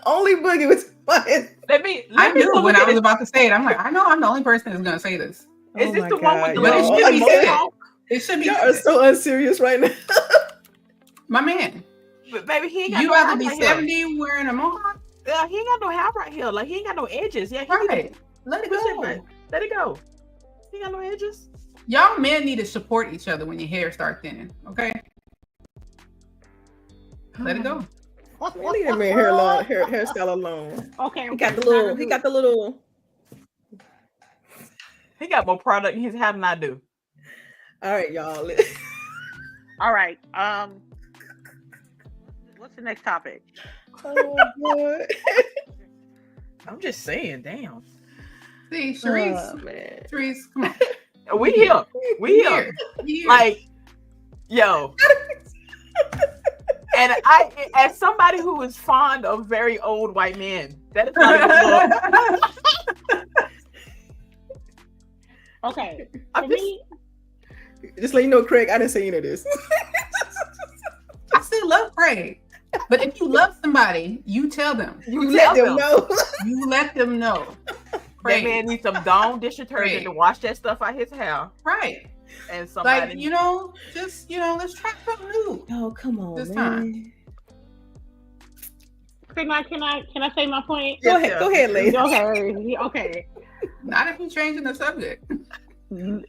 Only Boogie was fine. I knew when I was about to say it. I'm like, I know I'm the only person who's going to say this. Is this the one with the but it should be said. It should be said. Y'all are so unserious right now. My man. But baby, he ain't got you have to be 70 wearing a mohawk? Yeah, he ain't got no hair right here. Like he ain't got no edges. Yeah, right. Let it go. Let it go. He ain't got no edges. Y'all men need to support each other when your hair start thinning, okay? Let it go. Leave that man hairstyle alone. Okay. He got the little He got more product in his hair than I do. All right, y'all. All right. What's the next topic? Oh boy. I'm just saying, damn. See, Sharice, come on. We here. Like, yo. And I, as somebody who is fond of very old white men, that is not a good look. Okay. I'm For just- me, Just let you know, Craig, I didn't say any of this. I still love Craig. But if you love somebody, you tell them. You Let tell them know. You let them know. that Craig. man needs some Dawn dish detergent Craig. to wash that stuff out his hair. Right. And somebody, Like, just, let's try something new. Oh, come on, This man. time. can I say my point? Go ahead, lady. Okay. Not if you're changing the subject. No,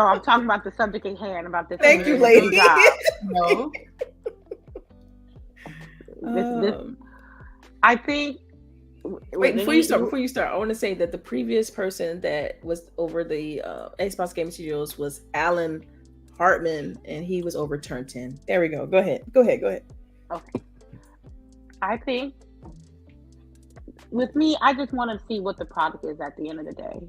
I'm talking about the subject at hand, about this. Thank you, amazing lady. job. No. This, I think. Wait, before you start, I want to say that the previous person that was over the Xbox Game Studios was Alan Hartman, and he was over Turn 10. There we go. Go ahead. Okay. I think with me, I just want to see what the product is at the end of the day.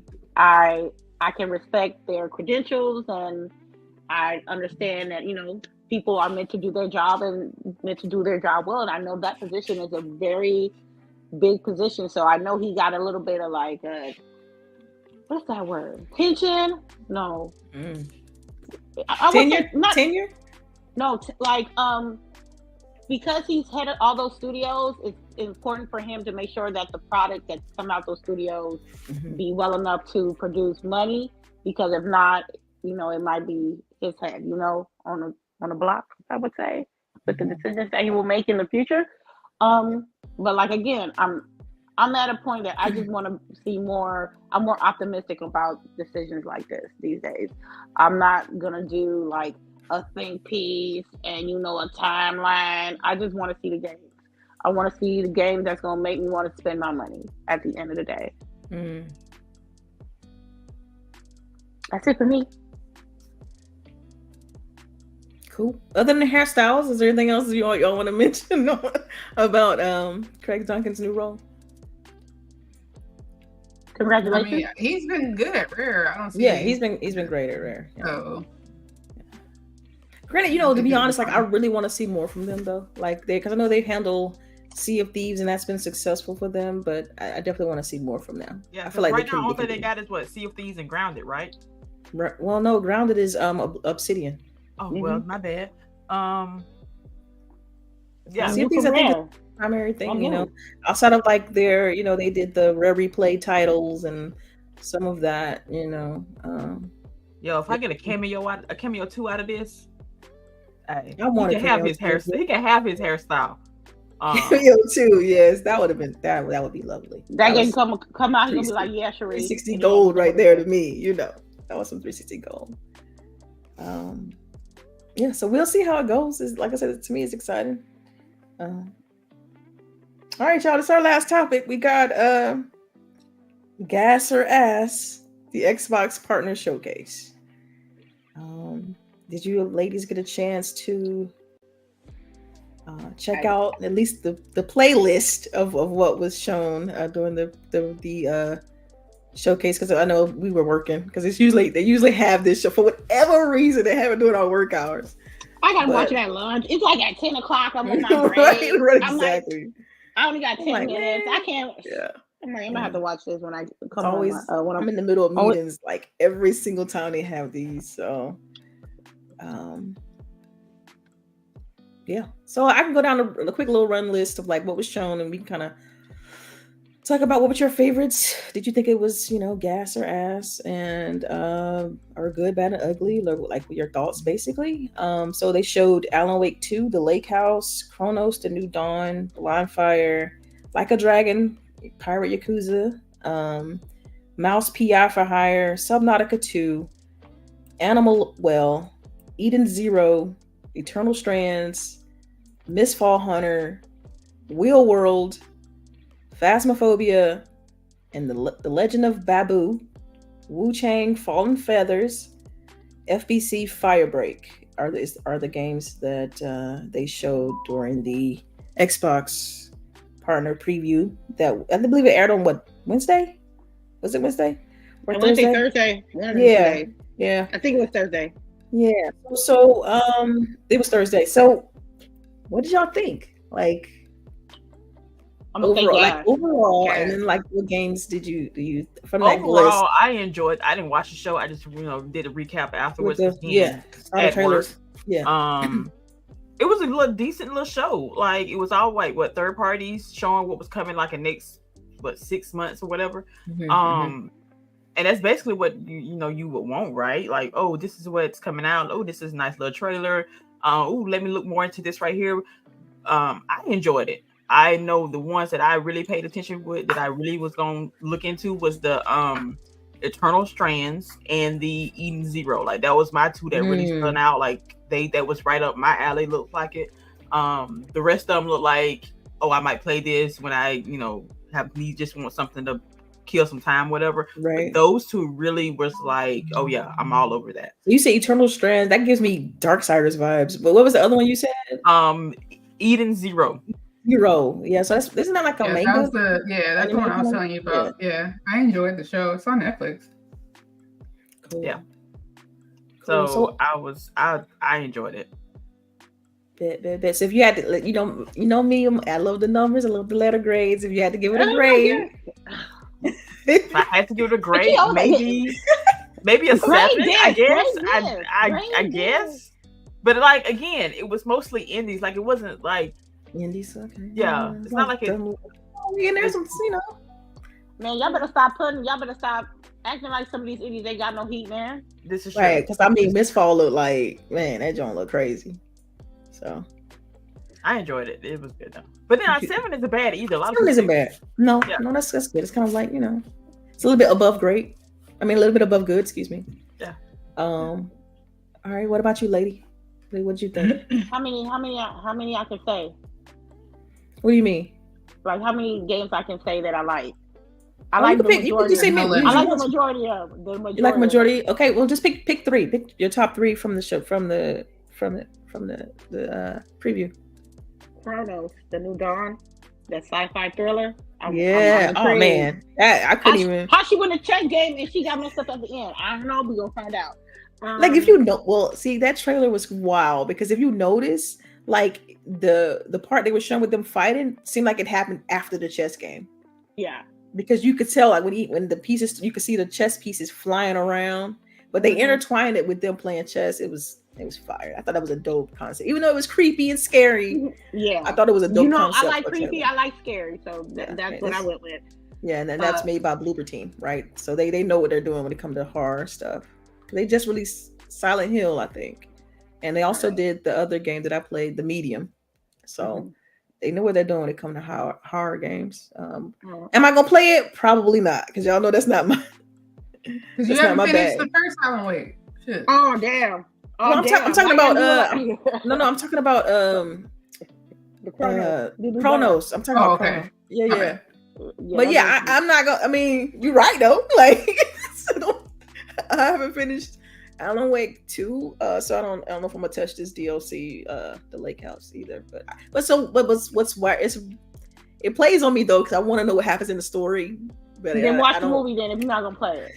I can respect their credentials, and I understand that people are meant to do their job and meant to do their job well. And I know that position is a very big position, so I know he got a little bit of like what's that word? Tension? No. I would say Tenure? No, because he's head of all those studios, it's important for him to make sure that the product that come out those studios be well enough to produce money. Because if not, it might be his head, on a block, I would say, with the decisions that he will make in the future. But like again, I'm at a point that I just want to see more. I'm more optimistic about decisions like this these days. I'm not gonna do like a think piece and a timeline. I just want to see the games. I want to see the game that's gonna make me want to spend my money at the end of the day. That's it for me. Cool. Other than the hairstyles, is there anything else y'all want to mention about Craig Duncan's new role? Congratulations. I mean, he's been good at Rare. I don't see. Yeah, he's been great at Rare. Yeah. So. Granted, to be honest, like I really want to see more from them though. Like because I know they handle Sea of Thieves and that's been successful for them, but I definitely want to see more from them. Yeah, I feel like right now all that they got is what, Sea of Thieves and Grounded, right? Well, no, Grounded is Obsidian. Oh well, my bad. Yeah, Sea of Thieves I think is the primary thing. Outside of like their, they did the Rare Replay titles and some of that. Yo, if I get a cameo 2 out of this. Hey, I want he can have his hair. He can have his hairstyle. Cameo too, yes, that would have been that would be lovely. That game come out, he'll be like, yeah, sure. 360 gold right there to me. That was some 360 gold. Yeah, so we'll see how it goes. Like I said, to me, it's exciting. All right, y'all. This is our last topic. We got Gas or Ass, the Xbox Partner Showcase. Did you ladies get a chance to check out at least the playlist of what was shown during the showcase? Because I know we were working, because they usually have this show for whatever reason. They have it during our work hours. I gotta watch it at lunch. It's like at 10 o'clock. I'm on my break. Right, exactly. Like, I only got 10 minutes. I can't. Yeah. I'm gonna have to watch this when I come always home. when I'm in the middle of meetings, like every single time they have these. So, yeah. So I can go down a quick little run list of like what was shown, and we can kind of talk about what were your favorites. Did you think it was, gas or ass, and or good, bad, and ugly? Like your thoughts, basically. So they showed Alan Wake 2, The Lake House, Chronos: The New Dawn, Blind Fire, Like a Dragon, Pirate Yakuza, Mouse PI for Hire, Subnautica 2, Animal Well, Eden Zero, Eternal Strands, Mistfall Hunter, Wheel World, Phasmophobia, and the Legend of Babu, Wu Chang Fallen Feathers, FBC Firebreak are the games that they showed during the Xbox Partner preview. That I believe it aired on Wednesday? Was it Wednesday? Or Thursday. Yeah. I think it was Thursday. Yeah. So it was Thursday. So what did y'all think? Like I'm gonna say overall, gas. and Gas. then like what games do you from that list? Overall, I enjoyed. I didn't watch the show. I just did a recap afterwards. With the, all the at trailers. work. Yeah. It was a decent little show. Like it was all like third parties showing what was coming like in next 6 months or whatever. And that's basically what you would want, right? Like, oh, this is what's coming out. Oh, this is a nice little trailer. Oh, let me look more into this right here. I enjoyed it. I know the ones that I really paid attention with, that I really was going to look into, was the Eternal Strands and the Eden Zero. Like that was my two that really stood out. Like that was right up my alley. Looked like it. The rest of them look like, oh, I might play this when I just want something to kill some time, whatever. Right. But those two really was like, oh yeah, I'm all over that. You say Eternal Strands, that gives me Darksiders vibes. But what was the other one you said? Eden Zero. Yeah, so isn't that like a manga? That's the one I was telling you about. Yeah, I enjoyed the show. It's on Netflix. Cool. Yeah. Cool. So I enjoyed it. So if you had to, you know me, I love the numbers, I love the letter grades. If you had to give it a grade, if I had to give it a grade, maybe a 7. I guess. I guess. But like again, it was mostly indies. Like it wasn't like indies. Okay. Yeah, it's not like it. And there's some, Man, y'all better stop acting like some of these indies ain't got no heat, man. This is right, because I mean, Mistfall looked like, man, that joint look crazy. So I enjoyed it. It was good though. But then 7 isn't bad either. A lot 7 isn't bad. No, that's good. It's kind of like, it's a little bit above great. I mean, a little bit above good. Excuse me. Yeah. All right. What about you, lady? What'd you think? How many I can say? What do you mean? Like how many games I can say that I like? I like the majority. I like the majority of them. You like majority? Okay, well, just pick 3. Pick your top 3 from the show, from the preview. Chronos, the New Dawn, that sci-fi thriller. I'm man, I couldn't even. How she win the chess game and she got messed up at the end? I don't know. We gonna find out. Like if you know, well, see, that trailer was wild because if you notice, like the part they were showing with them fighting seemed like it happened after the chess game. Yeah, because you could tell, like when the pieces, you could see the chess pieces flying around, but they intertwined it with them playing chess. It was fire. I thought that was a dope concept, even though it was creepy and scary. Yeah, I thought it was a dope concept. I like creepy, I like scary, so that's what I went with. Yeah, and then that's made by Bloober Team, right? So they know what they're doing when it comes to horror stuff. They just released Silent Hill, I think, and they also did the other game that I played, The Medium. So they know what they're doing when it comes to horror games. Am I gonna play it? Probably not, because y'all know that's not my. Because you haven't finished the first Alan Wake. Shit. Oh damn. Oh, well, I'm talking about I'm talking about Chronos. I'm talking about Chronos. Yeah. Okay. But I'm not gonna. I mean, you're right though. Like, I haven't finished Alan Wake 2, so I don't know if I'm gonna touch this DLC, the Lake House either. But what's why it plays on me though, because I want to know what happens in the story. But then watch the movie then if you're not gonna play it.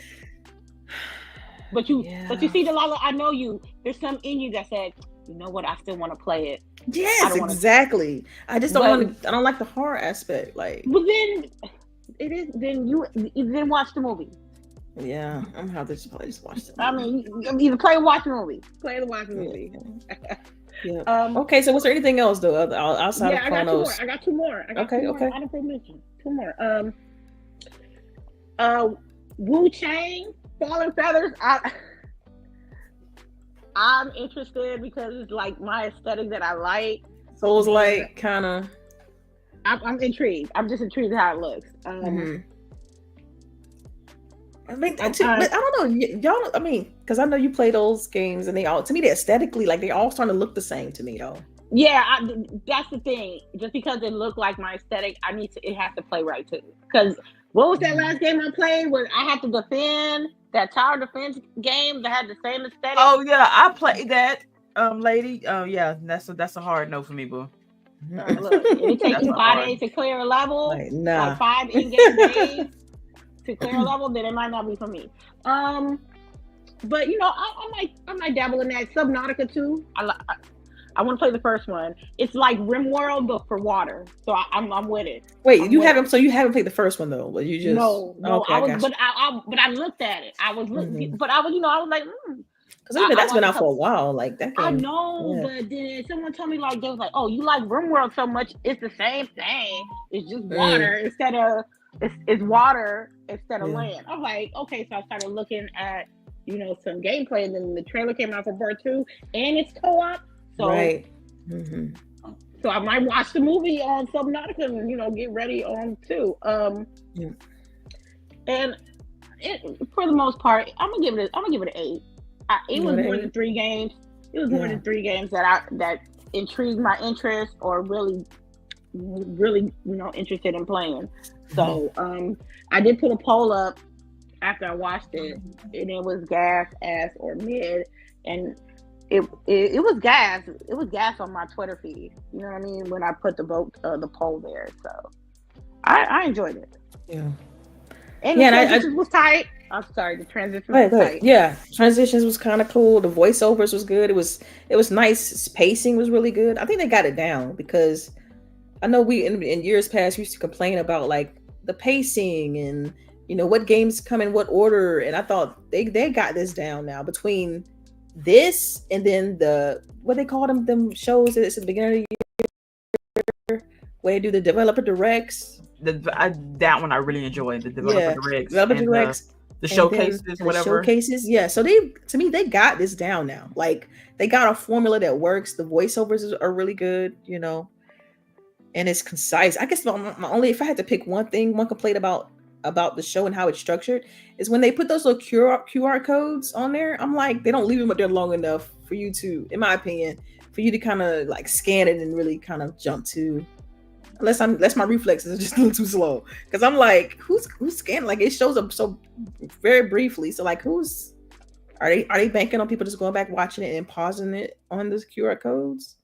But you see, Delilah, I know you. There's some in you that said, you know what, I still want to play it. Yes, exactly. I just don't want to. I don't like the horror aspect. Like, but then it is. Then watch the movie. Yeah, I'm gonna have to just watch it. I mean, either play or watch the movie. Play or watch the movie. Yeah. Okay, so was there anything else though outside of Chronos? I got two more. Okay. Honorable mention. 2 more. Wu Chang, Fallen Feathers. I'm interested because it's like my aesthetic that I like. So it's like kind of. I'm intrigued. I'm just intrigued how it looks. I mean, but I don't know, y'all. I mean, because I know you play those games, and they all, to me, they aesthetically, like they all starting to look the same to me, though. Yeah, that's the thing. Just because it looked like my aesthetic, it has to play right too. Because what was that last game I played where I had to defend that tower defense game that had the same aesthetic? Oh yeah, I played that, lady. Yeah, that's a hard no for me, boo. Look, it takes you 5 days to clear a level, like 5 in-game days to clear a level, then it might not be for me. But I might dabble in that. Subnautica too. I want to play the first one. It's like RimWorld, but for water. So I'm with it. Wait, I'm you with haven't? So you haven't played the first one though, but you just No. okay. I was, I got but I looked at it. I was looking, you. but I was, I was like, Because that's been watched a out for a couple. while. Like that I game. know, Yeah. but then someone told me like they was like, "Oh, you like RimWorld so much? It's the same thing. It's just water instead of it's water instead of land." I'm like, okay, so I started looking at some gameplay, and then the trailer came out for Bird 2, and it's co-op. So Right. so I might watch the movie on Subnautica and get ready on 2. And for the most part, I'm gonna give it an 8. It was more than 3 games. It was more than 3 games that intrigued my interest or really interested in playing. So I did put a poll up after I watched it, and it was gas, ass, or mid, and it was gas. It was gas on my Twitter feed. You know what I mean? When I put the poll there, so I enjoyed it. Yeah. And the transitions was tight. I'm sorry, the transitions was tight. Yeah, transitions was kind of cool. The voiceovers was good. It was nice. Pacing was really good. I think they got it down because I know we in years past used to complain about like the pacing and what games come in what order. And I thought they got this down now between this and then what they call them shows that it's at the beginning of the year where they do the developer directs. That one I really enjoyed, the developer directs. The showcases, whatever. Showcases, yeah. So to me, they got this down now. Like they got a formula that works. The voiceovers are really good, and it's concise. I guess my only, if I had to pick one complaint about the show and how it's structured, is when they put those little QR codes on there. I'm like, they don't leave them up there long enough for you to, in my opinion, for you to kind of like scan it and really kind of jump to. Unless my reflexes are just a little too slow, because I'm like, who's scanning? Like it shows up so very briefly. So like, are they banking on people just going back watching it and pausing it on those QR codes?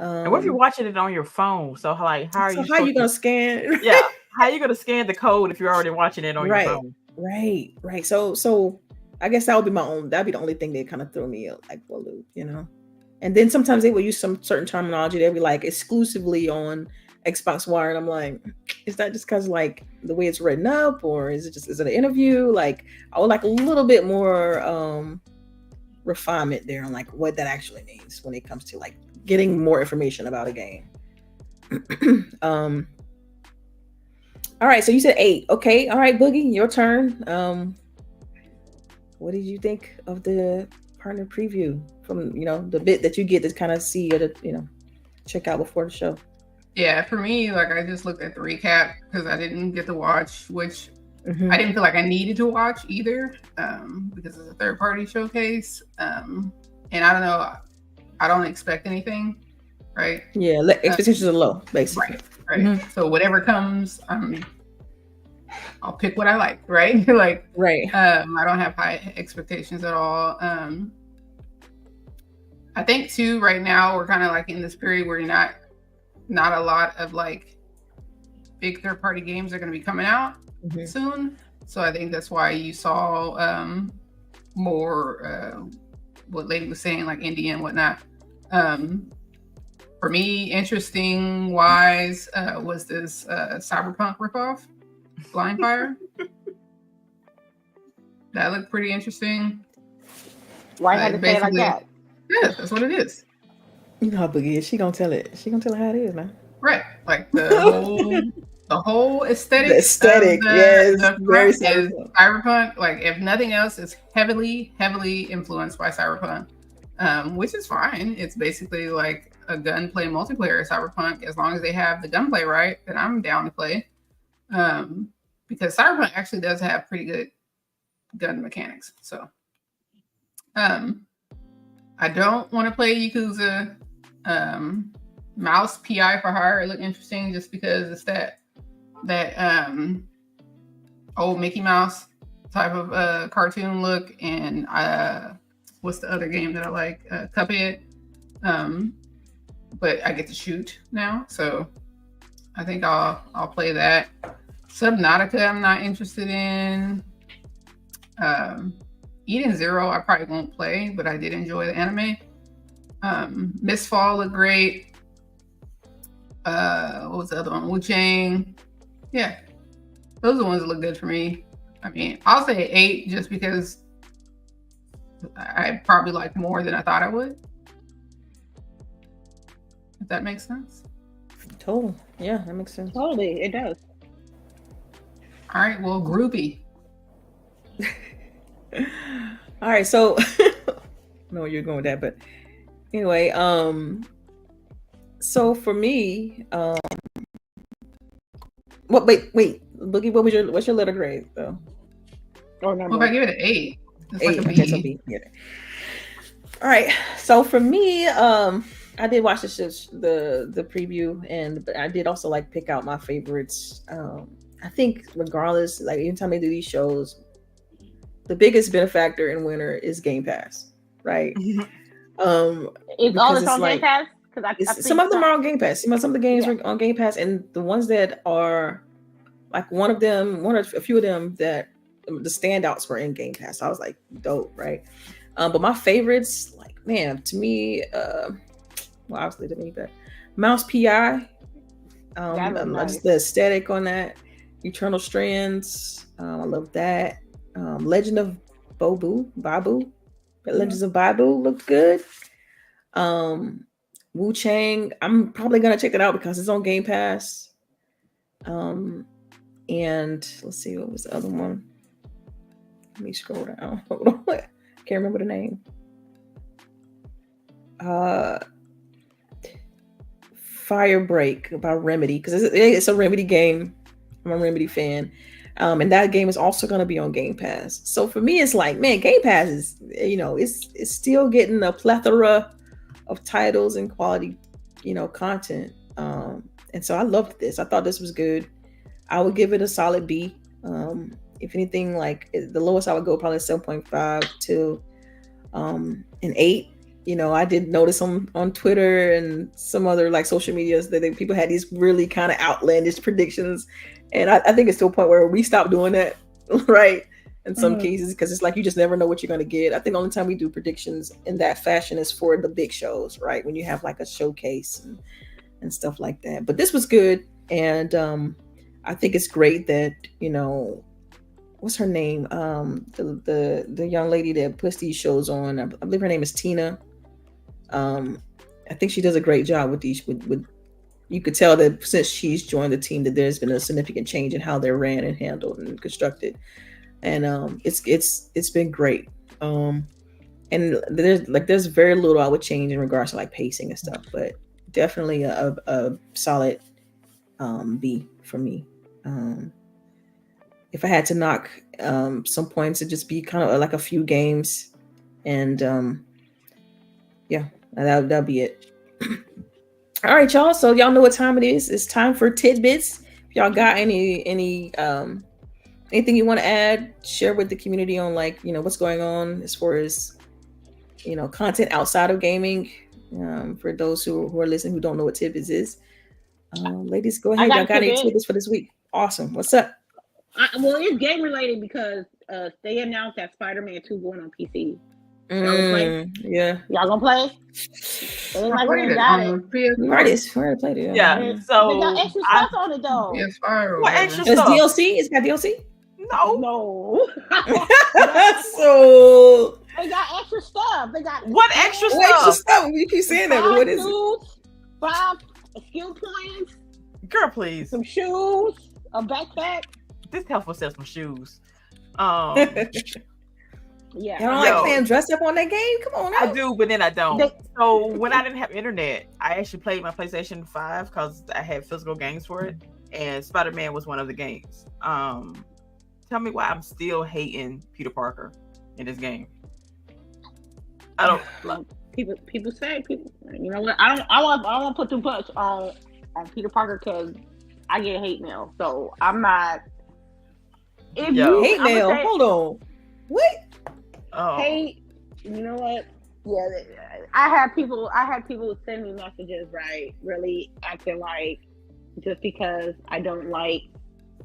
And what if you're watching it on your phone? So like, how are you gonna scan? Yeah, how are you gonna scan the code if you're already watching it on your phone? Right. So I guess that'd be the only thing that kind of threw me like for a loop, And then sometimes they will use some certain terminology. They'll be like exclusively on Xbox Wire, and I'm like, is that just because like the way it's written up, or is it an interview? Like I would like a little bit more refinement there on like what that actually means when it comes to like getting more information about a game. All right, so you said 8. Okay, all right, Boogie, your turn. What did you think of the partner preview from the bit that you get to kind of see it, check out before the show? Yeah, for me, like I just looked at the recap because I didn't get to watch, which I didn't feel like I needed to watch either, because it's a third-party showcase. And I don't know, I don't expect anything, right? Yeah, expectations are low, basically. Right. So whatever comes, I'll pick what I like, right? Like, right. I don't have high expectations at all. I think too, right now we're kind of like in this period where you're not a lot of like big third-party games are going to be coming out soon. So I think that's why you saw more what Lady was saying, like indie and whatnot. For me, interesting wise, was this Cyberpunk ripoff, Blind Fire. That looked pretty interesting. Why had to say it like that? Yeah, that's what it is. You know how Boogie is. She gonna tell it. She gonna tell it how it is, man. Right, like the whole aesthetic. The aesthetic, yes, very cyberpunk. Like, if nothing else, it's heavily influenced by cyberpunk, which is fine. It's basically like a gunplay multiplayer cyberpunk. As long as they have the gunplay right, then I'm down to play. Because cyberpunk actually does have pretty good gun mechanics. So, I don't want to play Yakuza. Mouse PI for Hire, it looked interesting just because it's that old Mickey Mouse type of cartoon look, and what's the other game that I like? Cuphead. But I get to shoot now, so I think I'll play that. Subnautica, I'm not interested in. Eden Zero, I probably won't play, but I did enjoy the anime. Mistfall looked great. What was the other one? Wu Chang. Yeah, those are the ones that look good for me. I mean, I'll say 8 just because I probably like more than I thought I would. If that makes sense. Total. Yeah, that makes sense. Totally, it does. All right, well, groupie. All right, so I know where you're going with that, but anyway, so for me, wait, Boogie, what's your letter grade though? Well, if I give it an 8, it's 8, like a B. okay, so B. Yeah. All right, so for me, I did watch the preview, and I did also like pick out my favorites. I think regardless, like anytime they do these shows, the biggest benefactor and winner is Game Pass, right? It's all it's on like, Game Pass. Because some of them are on Game Pass. Some of the games are on Game Pass, and the ones that are like one or a few of them that the standouts were in Game Pass. So I was like, dope, right? But my favorites, like, man, to me, well, obviously to me, but Mouse PI, nice. just the aesthetic on that. Eternal Strands, I love that. Legend of Babu, Legends of Babu looked good. Wu Chang, I'm probably gonna check it out because it's on Game Pass. And let's see, what was the other one? Let me scroll down. Hold on. Can't remember the name. Firebreak by Remedy, because it's a Remedy game. I'm a Remedy fan. And that game is also going to be on Game Pass. So for me, it's like, man, Game Pass is, it's still getting a plethora of titles and quality, content. And so I loved this. I thought this was good. I would give it a solid B. If anything, like the lowest I would go probably 7.5 to an 8. I did notice on Twitter and some other like social medias that people had these really kind of outlandish predictions. And I think it's to a point where we stopped doing that, right? In some cases, because it's like you just never know what you're going to get. I think the only time we do predictions in that fashion is for the big shows, right? When you have like a showcase and stuff like that. But this was good. And I think it's great that, what's her name? The young lady that puts these shows on, I believe her name is Tina. I think she does a great job with these. With you could tell that since she's joined the team, that there's been a significant change in how they're ran and handled and constructed, and it's been great. And there's very little I would change in regards to like pacing and stuff, but definitely a solid B for me. If I had to knock some points, it'd just be kind of like a few games, and that'll be it. All right, y'all. So y'all know what time it is. It's time for tidbits. If y'all got anything you want to add, share with the community on like what's going on as far as content outside of gaming. For those who are listening who don't know what tidbits is, ladies, go ahead. Y'all got any tidbits for this week? Awesome. What's up? Well, it's game related because they announced that Spider-Man 2 going on PC. Yeah. Y'all gonna play? We already played it. Yeah. So they got extra stuff on it though. What extra stuff? DLC? It's got DLC? No. So they got extra stuff. They got what extra stuff? Extra stuff? You keep saying that, but what is it? 5 skill points. Girl, please. Some shoes. A backpack. This helpful says some shoes. Yeah. You don't like playing dress up on that game? Come on. I do, but then I don't. So when I didn't have internet, I actually played my PlayStation 5 because I had physical games for it, and Spider-Man was one of the games. Tell me why I'm still hating Peter Parker in this game. I don't. People say you know what? I won't put too much on Peter Parker because I get hate mail. So I'm not. Hate mail. Hold on. What? Oh. Hate. You know what? Yeah, I had people send me messages, right? Really acting like just because I don't like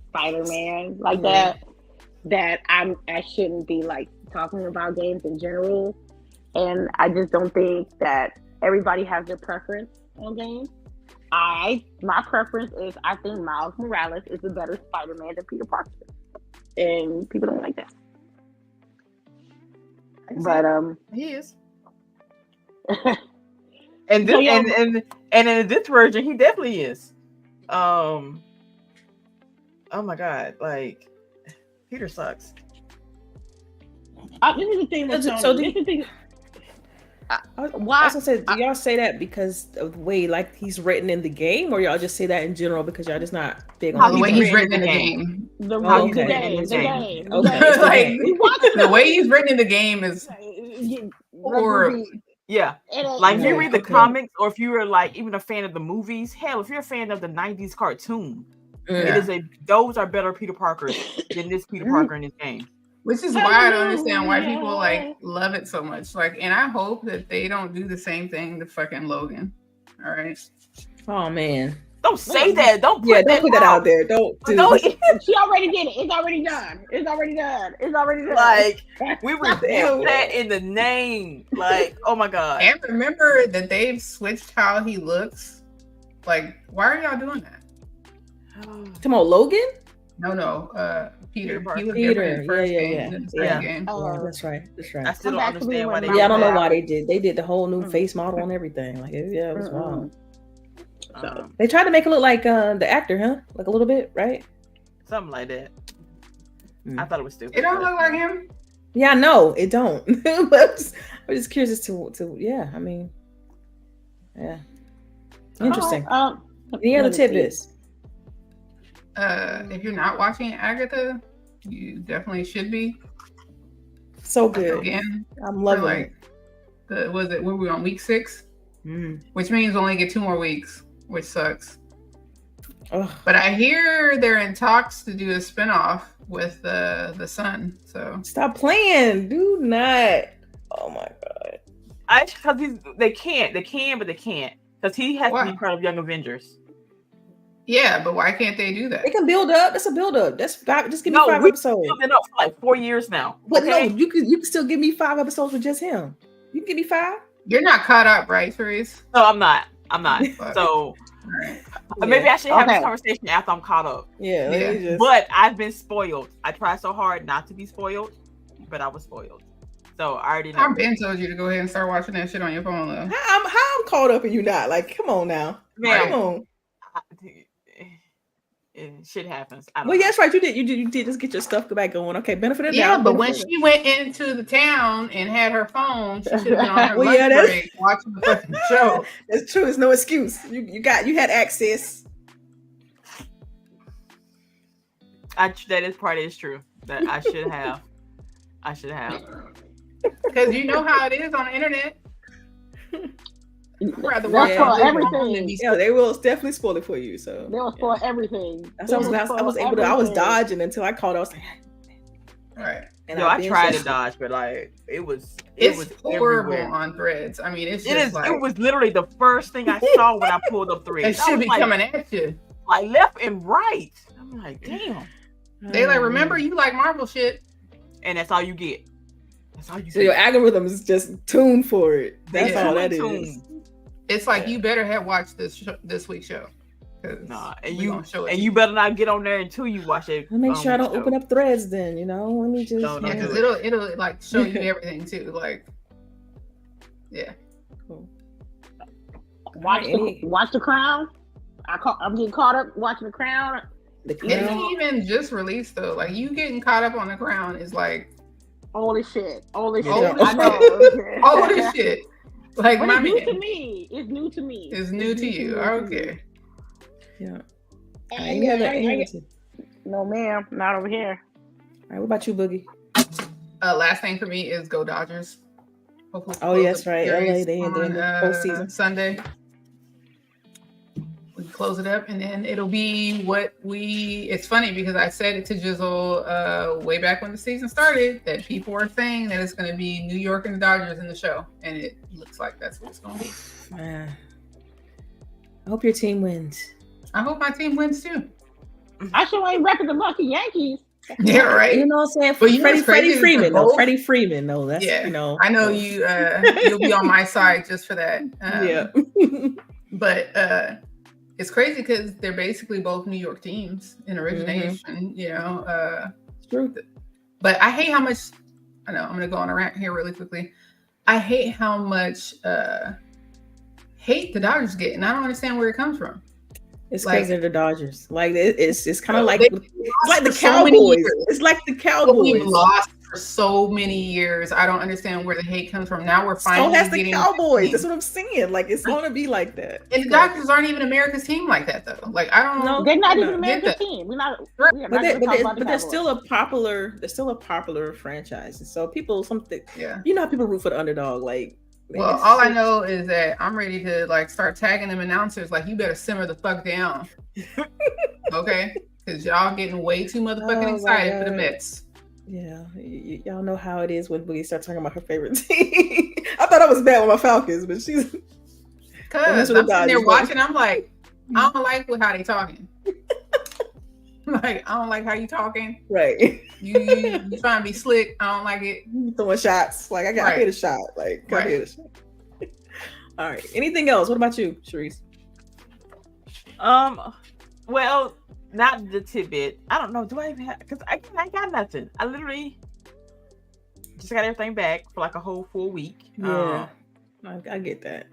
Spider-Man like that I shouldn't be like talking about games in general. And I just don't think that everybody has their preference on games. My preference is I think Miles Morales is a better Spider-Man than Peter Parker, and people don't like that. But he is. And this, and in this version, he definitely is. Oh my god, like Peter sucks. This is the thing with Sony. So This is the thing. Why? I was gonna say, do y'all say that because of the way like he's written in the game, or y'all just say that in general because y'all just not big on the way he's written in the game? The game. Like the way he's written in the game is horrible. Yeah, like if you read the comics, or if you were like even a fan of the movies, hell, if you're a fan of the '90s cartoon, it is those are better Peter Parkers than this Peter Parker in this game. Which is why I don't understand why people like love it so much. Like, and I hope that they don't do the same thing to fucking Logan. All right. Oh man. Don't say that. Don't put that out there. Don't do She already did it. It's already done. Like we were that in the name. Like, oh my god. And remember that they've switched how he looks. Like, why are y'all doing that? Come on, Logan? No. Peter. He looked Peter. different in the first game than the second game. Oh, that's right. I still don't understand why they I don't know why they did. They did the whole new face model and everything. Like, it was wild. They tried to make it look like the actor, huh? Like a little bit, right? Something like that. I thought it was stupid. It don't look like him. Yeah, no, it don't. But I'm just curious as to yeah. I mean, yeah, interesting. Any other tidbits? If you're not watching Agatha, you definitely should be. So good. Again, I'm loving it. When we on week 6, which means we only get 2 more weeks, which sucks. Ugh. But I hear they're in talks to do a spinoff with the son. So stop playing. Do not. Oh my god. They can, but they can't because he has to be part of Young Avengers. Yeah, but why can't they do that? They can build up. That's a build up. Just give me 5 episodes. Building up for like 4 years now. But no, you can still give me 5 episodes with just him. You can give me 5. You're not caught up, right, Therese? No, I'm not. So maybe I should have this conversation after I'm caught up. Yeah. But I've been spoiled. I tried so hard not to be spoiled, but I was spoiled. So I already know. I've been told you to go ahead and start watching that shit on your phone, though. How I'm caught up and you not? Like, come on now. Man, come on. Shit happens. Well, yeah, that's right. You did just get your stuff back going. Okay, benefit of the doubt. Yeah, but when she went into the town and had her phone, she should have been on her lunch break watching the fucking show. That's true. It's no excuse. You had access. That is part is true. That I should have. Because you know how it is on the internet. Rather watch everything. Yeah, they will definitely spoil it for you. So they will spoil everything. I was dodging until I called. I was like, all right. And I tried to dodge, but like it was horrible everywhere. On Threads. I mean, it was literally the first thing I saw when I pulled up Threads. It should be coming at you, like left and right. I'm like, damn. They remember you like Marvel shit, and that's all you get. That's all you. So your algorithm is just tuned for it. That's all that is. It's like you better have watched this week's show. Nah, and you better not get on there until you watch it. Let me make sure I don't open up Threads. Then let me just because it'll like show you everything too. Like, yeah. Cool. Watch the Crown. I'm getting caught up watching the Crown. It didn't even just released though. Like you getting caught up on the Crown is like all this shit. I know. All this shit. Like but it's new to me. It's new to me. It's new to you. Okay. Yeah. No, ma'am, not over here. All right, what about you, Boogie? Last thing for me is go Dodgers. Hopefully yes, right. LA, they in the postseason Sunday. We close it up, and then it'll be it's funny because I said it to Jizzle way back when the season started that people were saying that it's going to be New York and the Dodgers in the show, and it looks like that's what it's going to be. Man, I hope your team wins. I hope my team wins too. I sure ain't repping the lucky Yankees. Yeah, right. You know what I'm saying? But you know what's Freddie crazy? Freeman, Both- though. Freddie Freeman, though. That's Yeah, you know. I know you. You'll be on my side just for that. Yeah. But it's crazy because they're basically both New York teams in origination. You know. It's true. But I hate how much. I know I'm gonna go on a rant here really quickly. I hate how much hate the Dodgers get, and I don't understand where it comes from. It's Like- because they're the Dodgers. Like it's kind of like They it's like the lost for so many Cowboys. years. It's like the But Cowboys. we've lost for so many years. I don't understand where the hate comes from. Now we're So finally has the getting Cowboys. That's what I'm saying. Like it's gonna be like that. And the Dodgers aren't even America's team like that though. Like I don't know. No, They're not no. even America's Get that. team. We are not But gonna talk about the they're Cowboys. still a popular franchise. And so people Yeah. you know how people root for the underdog. Like Well, it's- all I know is that I'm ready to like start tagging them announcers. Like you better simmer the fuck down, okay? Because y'all getting way too motherfucking Oh, my excited for the God. Mets. Yeah, y'all know how it is when we start talking about her favorite team. I thought I was bad with my Falcons, but she's Cause with I'm the sitting there Dodgers, watching. I'm like, I don't like how they talking. Like I don't like how you talking. right. You trying to be slick. I don't like it. Throwing shots. Like I Right. hit a shot. Like I Right. hit a shot. All right. Anything else? What about you, Sharice? Well, not the tidbit. I don't know. Do I even have? Because I got nothing. I literally just got everything back for like a whole full week. Yeah, I get that.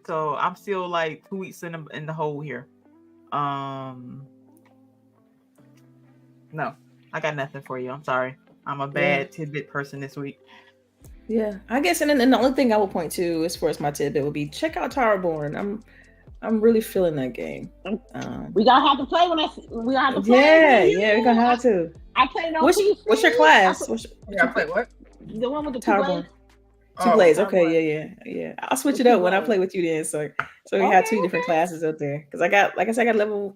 So I'm still like 2 weeks in the hole here. No, I got nothing for you. I'm sorry. I'm a bad tidbit person this week. Yeah, I guess, and then the only thing I will point to as far as my tidbit would be check out Towerborn. I'm really feeling that game. We gonna have to play we gonna have to play. Yeah, we're gonna have to. I played on What's PC. your class? What's Yeah, I play what? The one with the two Towerborn? blades. Two Oh, blades. Towerborn. Okay, yeah. I'll switch it up when I play with you then. So we have two different classes out there. Because I got, like I said, I got level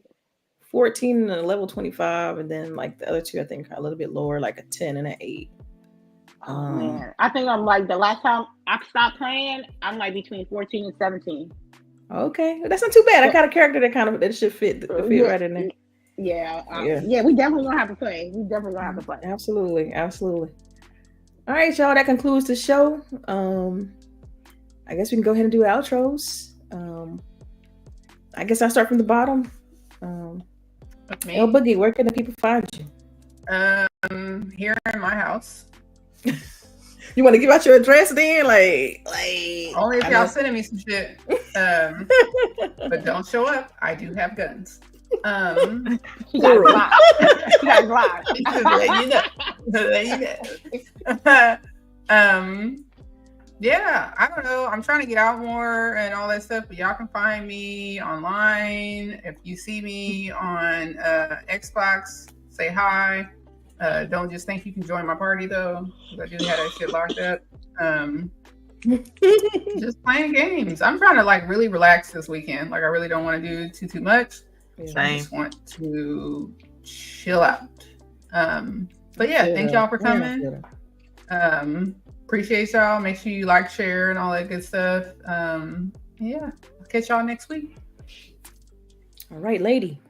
14 and a level 25, and then like the other two I think are a little bit lower, like a 10 and an 8. Oh man, I think I'm like the last time I stopped playing, I'm like between 14 and 17. Okay, that's not too bad. I got a character that should fit right in there. Yeah, we definitely gonna have to play. Absolutely. All right, y'all. That concludes the show. I guess we can go ahead and do outros. I guess I'll start from the bottom. Me? El Boogie, where can the people find you? Here in my house. You want to give out your address then? Like Only if I y'all know. sending me some shit. But don't show up. I do have guns. She got Glock. She got Glock. Let you know. Yeah, I don't know. I'm trying to get out more and all that stuff, but y'all can find me online. If you see me on Xbox, say hi. Don't just think you can join my party though, because I do have that shit locked up. Just playing games. I'm trying to like really relax this weekend. Like I really don't want to do too much. I just want to chill out. But yeah, thank y'all for coming. Appreciate y'all. Make sure you like, share, and all that good stuff. Yeah, I'll catch y'all next week. All right, lady.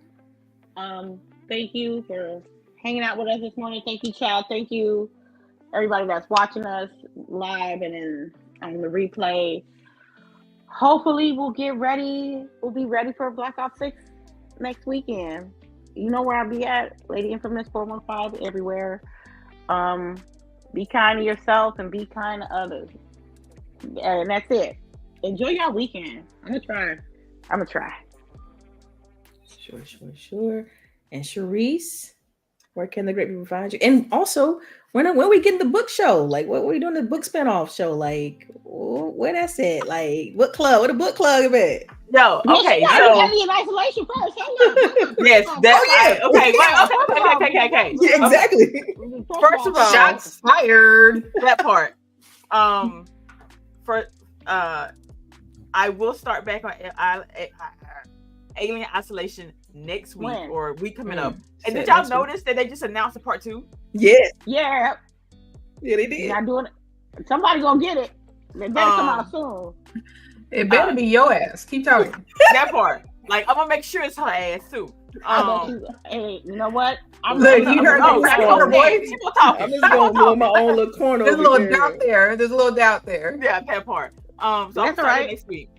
Thank you for hanging out with us this morning. Thank you, Chad. Thank you, everybody that's watching us live and on the replay. Hopefully, we'll be ready for Black Ops 6 next weekend. You know where I'll be at, Lady Infamous 415 everywhere. Be kind to yourself and be kind to others. And that's it. Enjoy your weekend. I'm gonna try. Sure. And Sharice, where can the great people find you? And also, when we getting the book show? Like, what we doing the book spinoff show? Like, where that's at? Like, book club? Where the book club at? Yo, okay, You so gotta be in isolation first. yes, okay. Yeah, exactly. First of all, Shots fired. that part. I will start back on Alien Isolation next week or week coming up. And did y'all notice that they just announced a part 2? Yes. Yeah, they did. you're not doing it. Somebody gonna get it. They better come out soon. It better be your ass. Keep talking. That part. Like, I'm gonna make sure it's her ass too. Hey, you know what? I'm Look, ready. you heard I'm the just crack of her going- voice. Keep on talking. I'm just going to go in my own little corner. There's a over little here. doubt there. There's a little doubt there. Yeah, that part. So I'm That's starting right. next week.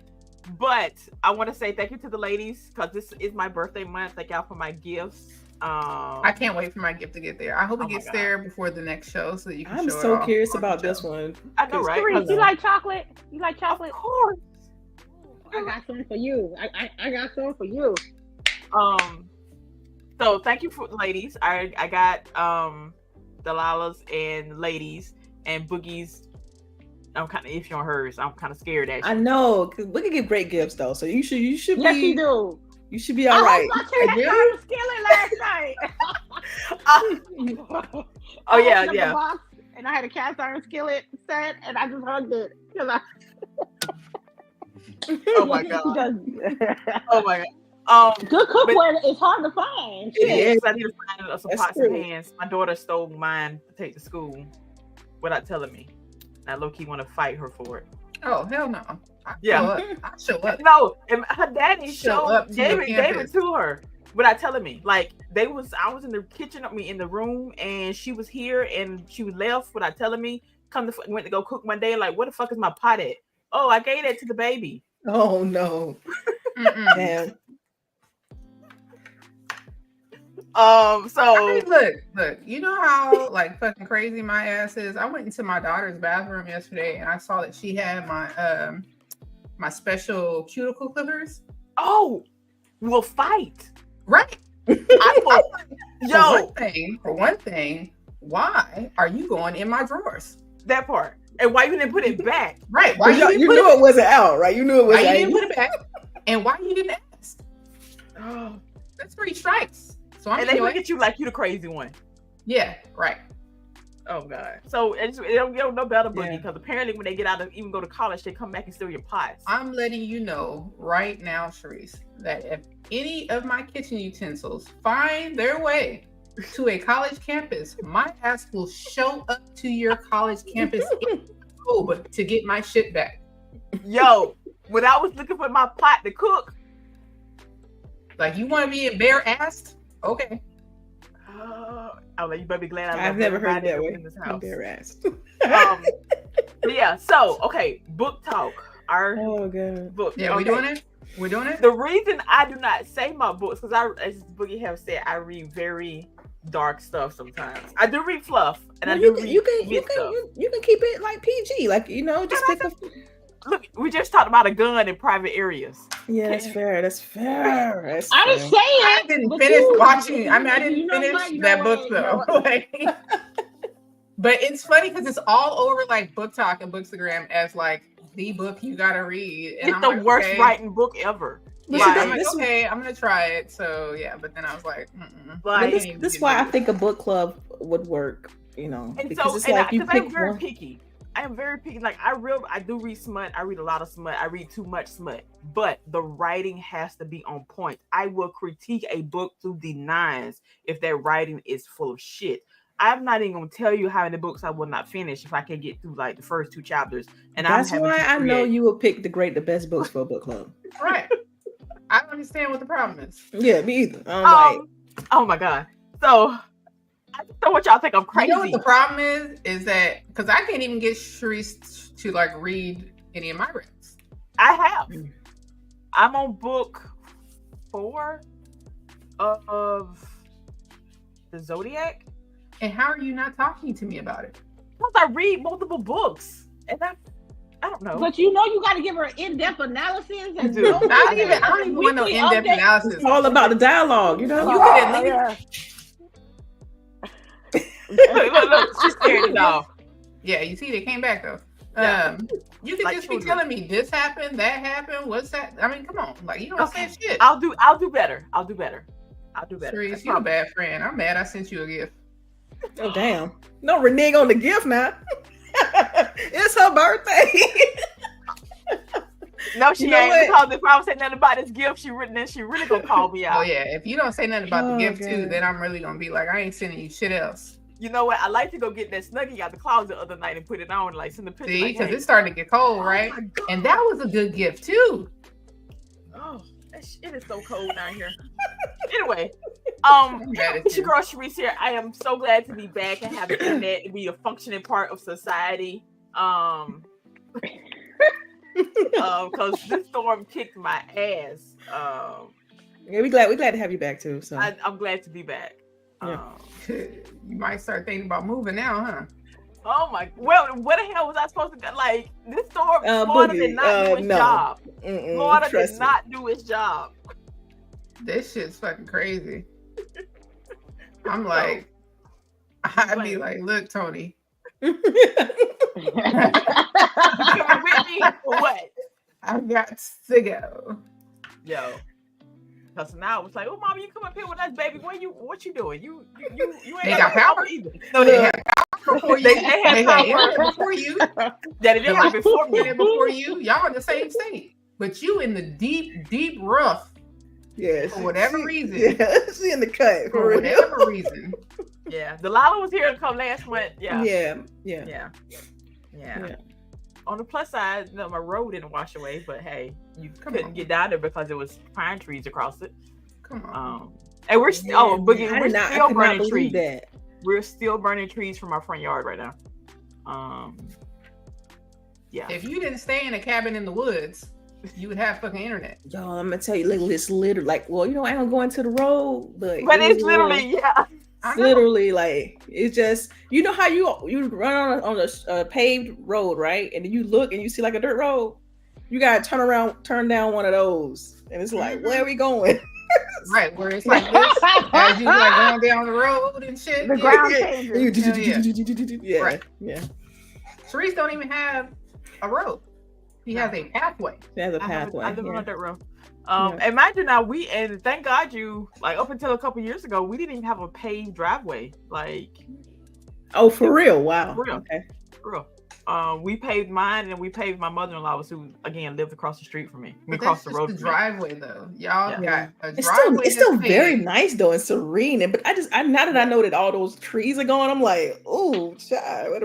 But I want to say thank you to the ladies because this is my birthday month. Thank y'all for my gifts. I can't wait for my gift to get there. I hope Oh it my gets God. there before the next show so that you can I'm show it so off curious on about the this show. one. I know, right? Therese, you like chocolate? You like Of chocolate? course. I got some for you. I got some for you. So thank you for ladies. I got Delilah's and ladies and Boogie's. I'm kind of iffy on hers. I'm kind of scared I actually. know, because we can give great gifts though. So you should Yes, be you do. you should be all right. I hope my cast iron skillet last night. Oh yeah, I opened up yeah. the box and I had a cast iron skillet set, and I just hugged it because Oh my god. God. Oh my god. Good cookware is hard to find. It Shit. is. I need to find some That's pots and true. pans. My daughter stole mine to take to school without telling me. And I low-key want to fight her for it. Oh, hell no. I Yeah. show up. No, and her daddy Show up to gave your it campus. to her without telling me. Like I was in the kitchen, in the room, and she was here, and she left without telling me. Went to go cook one day. Like, where the fuck is my pot at? Oh, I gave that to the baby. Oh no. Mm-mm. Damn. So I mean, look, you know how like fucking crazy my ass is? I went into my daughter's bathroom yesterday and I saw that she had my my special cuticle clippers. we'll fight. Right. I will. Yo, For one thing, why are you going in my drawers? that part. And why you didn't put it back? Right. Why You, didn't you put knew it wasn't out, right? You knew it was Why you out. didn't put it back? And why you didn't ask? Oh. That's 3 strikes. So I'm And they anyway. look at you like you the crazy one. Yeah, right. Oh god. So it don't know better, Boogie, Yeah. because apparently when they get out of even go to college, they come back and steal your pots. I'm letting you know right now, Sharice, that if any of my kitchen utensils find their way to a college campus, my ass will show up to your college campus in October to get my shit back. Yo, when I was looking for my pot to cook, Like, you want to be embarrassed? Okay. I'm like, you better be glad I've never heard that way. in this house. Embarrassed. But yeah, so okay, book talk. Our Oh god. book. Yeah, we okay. doing it? We're doing it? The reason I do not say my books, because as Boogie have said, I read very dark stuff sometimes. I do read fluff, and I do read you mid stuff. can keep it like PG, like just pick a. Look, we just talked about a gun in private areas. Yeah, that's fair. That's fair. That's I didn't fair. say I it. didn't but finish you- watching. I mean, I you didn't know finish what, you know that what, book you know though. what. But it's funny because it's all over like Book Talk and Bookstagram as like the book you gotta read. And It's I'm the like, worst okay. writing book ever. But Yeah, see, I'm like, this- okay, I'm gonna try it. So yeah, but then I was like, mm-mm. But Like, this is why I think a book club would work. and Because so, it's like you I'm pick very one. picky. I am very picky. Like I do read smut. I read a lot of smut. I read too much smut. But the writing has to be on point. I will critique a book to the nines if that writing is full of shit. I'm not even gonna tell you how many books I will not finish if I can get through like the first 2 chapters. And That's I'm why I know create. you will pick the best books for a book club. Right. I don't understand what the problem is. Yeah, me either. I'm like, Oh my god. So I just don't want y'all to think I'm crazy. You know what the problem is that because I can't even get Sharice to like read any of my recs. I have. I'm on book 4 of the Zodiac. And how are you not talking to me about it? Because I read multiple books, and I don't know. But you know you got to give her an in-depth analysis. And do. I don't even want no weekly in-depth update. analysis. it's all about the dialogue, you know. You could at least Look, she's scared it off. Yeah, you see, they came back though. Yeah. You could Like just children. be telling me this happened, that happened. What's that? I mean, come on, like you don't Okay. say shit. I'll do better. I'll do better. Sharice, That's you're a fine. bad friend. I'm mad I sent you a gift. Oh damn! No renege on the gift now. It's her birthday. No, she You know ain't. what? Because if I don't say nothing about this gift, she really gonna call me out. Oh yeah, if you don't say nothing about Oh, the gift too, God. then I'm really gonna be like, I ain't sending you shit else. You know what? I like to go get that Snuggie out the closet the other night and put it on, like send a picture. See, like, because hey. it's starting to get cold, right? Oh my God. And that was a good gift too. Oh, it is so cold down here. Anyway, at It's your you. girl Sharice here. I am so glad to be back and have the internet and be a functioning part of society. Because this storm kicked my ass. Yeah, we're glad to have you back too. So I'm glad to be back. Yeah. You might start thinking about moving now, huh? Oh my! Well, what the hell was I supposed to get? Like this storm, Florida Boogie, did not do its no. job. Florida Trust did me. not do its job. This shit's fucking crazy. I'm like, I'd be like, look, Tony. You coming with me or what? I got to go. Yo. Because now it's like, oh, mama, you come up here with us, baby. What you doing? You ain't They got power either. No, they had power before you. They had power internet before you. That it did before me. Before you. Y'all in the same state. But you in the deep rough. Yes. For whatever reason. Yeah, she in the cut. For whatever reason. Yeah. Delilah was here to come last month. Yeah. Yeah. On the plus side, my road didn't wash away, but hey, you couldn't get down there because there was pine trees across it. Come on. And we're still Boogie, we're still burning trees. That. We're still burning trees from our front yard right now. Yeah. If you didn't stay in a cabin in the woods, you would have fucking internet. Y'all, I'm gonna tell you, like, it's literally like, well, I don't go into the road, but it's literally, literally like it's just how you run on a paved road, right? And then you look and you see like a dirt road. You gotta turn down one of those, and it's like, where are we going? Right, where it's like this as you like going down the road and shit. The ground changes. Yeah, right. Yeah. Sharice don't even have a road. He has a pathway. He has a pathway. I live on a dirt road. And mind you, now and thank God up until a couple years ago, we didn't even have a paved driveway. Like, oh, for real? Wow. For real. Okay. For real. We paved mine, and we paved my mother-in-law's, who again lived across the street from me. We crossed the road. The driveway, though, y'all got a It's driveway. still very nice though and serene. But I now that I know that all those trees are going, I'm like, oh, child.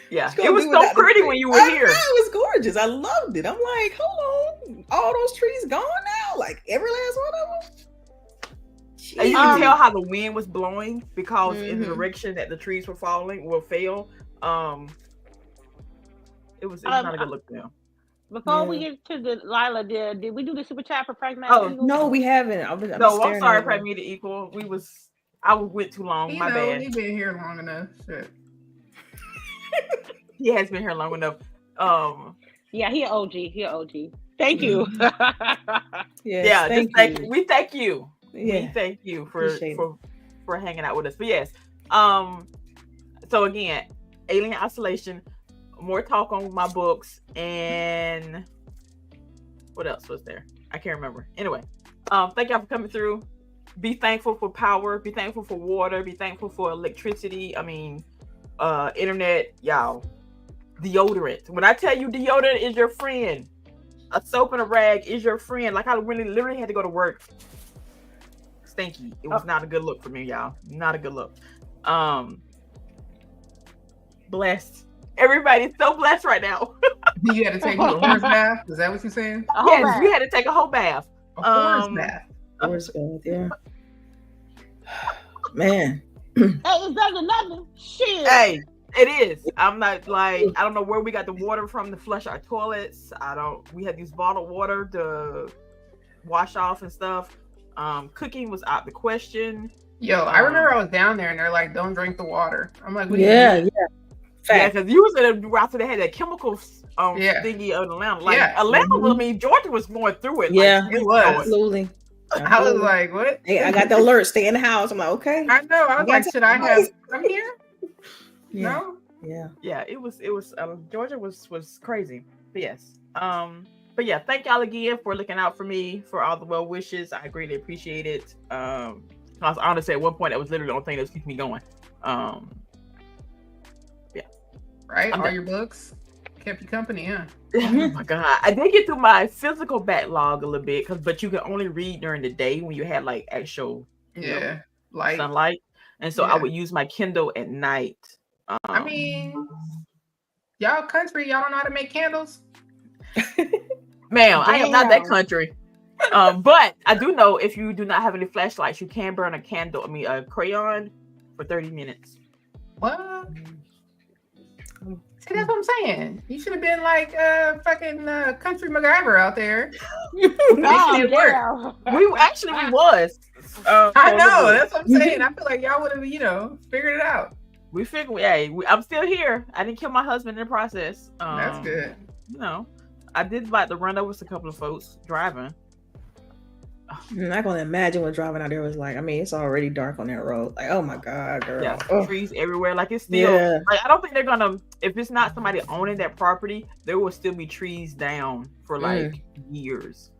Yeah, it was so pretty when you were here. It was gorgeous. I loved it. I'm like, hold on, all those trees gone now, like every last one of them. And you can tell how the wind was blowing because in the direction that the trees were falling will fail. It was not a good look now. Before we get to Delilah, did we do the super chat for Pragmatic Eagle? No, we haven't. I'm sorry, Pragmatic Equal. I went too long. My bad. He's been here long enough. Shit. He has been here long enough. Yeah, he an OG. Thank you. Yes, we thank you. Yeah. We thank you for hanging out with us. But yes. So again, Alien Isolation, more talk on my books, and what else was there? I can't remember. Anyway, thank y'all for coming through. Be thankful for power, be thankful for water, be thankful for electricity. I mean, internet, y'all. Deodorant. When I tell you deodorant is your friend, a soap and a rag is your friend. Like, I literally had to go to work stinky. It was not a good look for me, y'all. Not a good look. Blessed. Everybody's so blessed right now. You had to take a horse bath? Is that what you're saying? Yes, we had to take a whole bath. A horse bath. Horse bath, yeah. Man. Hey, it's better than nothing. Shit. Hey, it is. I'm not like, I don't know where we got the water from to flush our toilets. We had these bottled water to wash off and stuff. Cooking was out the question. Yo, I remember I was down there and they're like, don't drink the water. I'm like, what yeah. Yeah, because you was in a route that had that chemical thingy of Atlanta. Like, Atlanta, I mean, Georgia was going through it. Yeah, like, it was. Absolutely. I was like, what? Hey, I got the alert. Stay in the house. I'm like, okay. I know. I was like, should I have come here? Yeah. No? Yeah, it was Georgia was crazy. But yes. But yeah, thank y'all again for looking out for me, for all the well wishes. I greatly appreciate it. I was honestly at one point that was literally the only thing that was keeping me going. Right? All your books kept you company, huh? Oh my God. I did get through my physical backlog a little bit, but you could only read during the day when you had like actual sunlight. And so I would use my Kindle at night. I mean, y'all country, y'all don't know how to make candles? Ma'am, I am not that country. But I do know if you do not have any flashlights, you can burn a crayon for 30 minutes. What? See, that's what I'm saying. You should have been like fucking country MacGyver out there. Oh, Making it work. yeah. We was. I know. That's what I'm saying. I feel like y'all would have, figured it out. We figured. Hey, I'm still here. I didn't kill my husband in the process. That's good. I did like to run over a couple of folks driving. I'm not gonna imagine what driving out there was like. I mean, it's already dark on that road. Like, oh my god, girl. Yeah, trees everywhere. Like it's still. Like I don't think they're gonna. If it's not somebody owning that property, there will still be trees down for like years.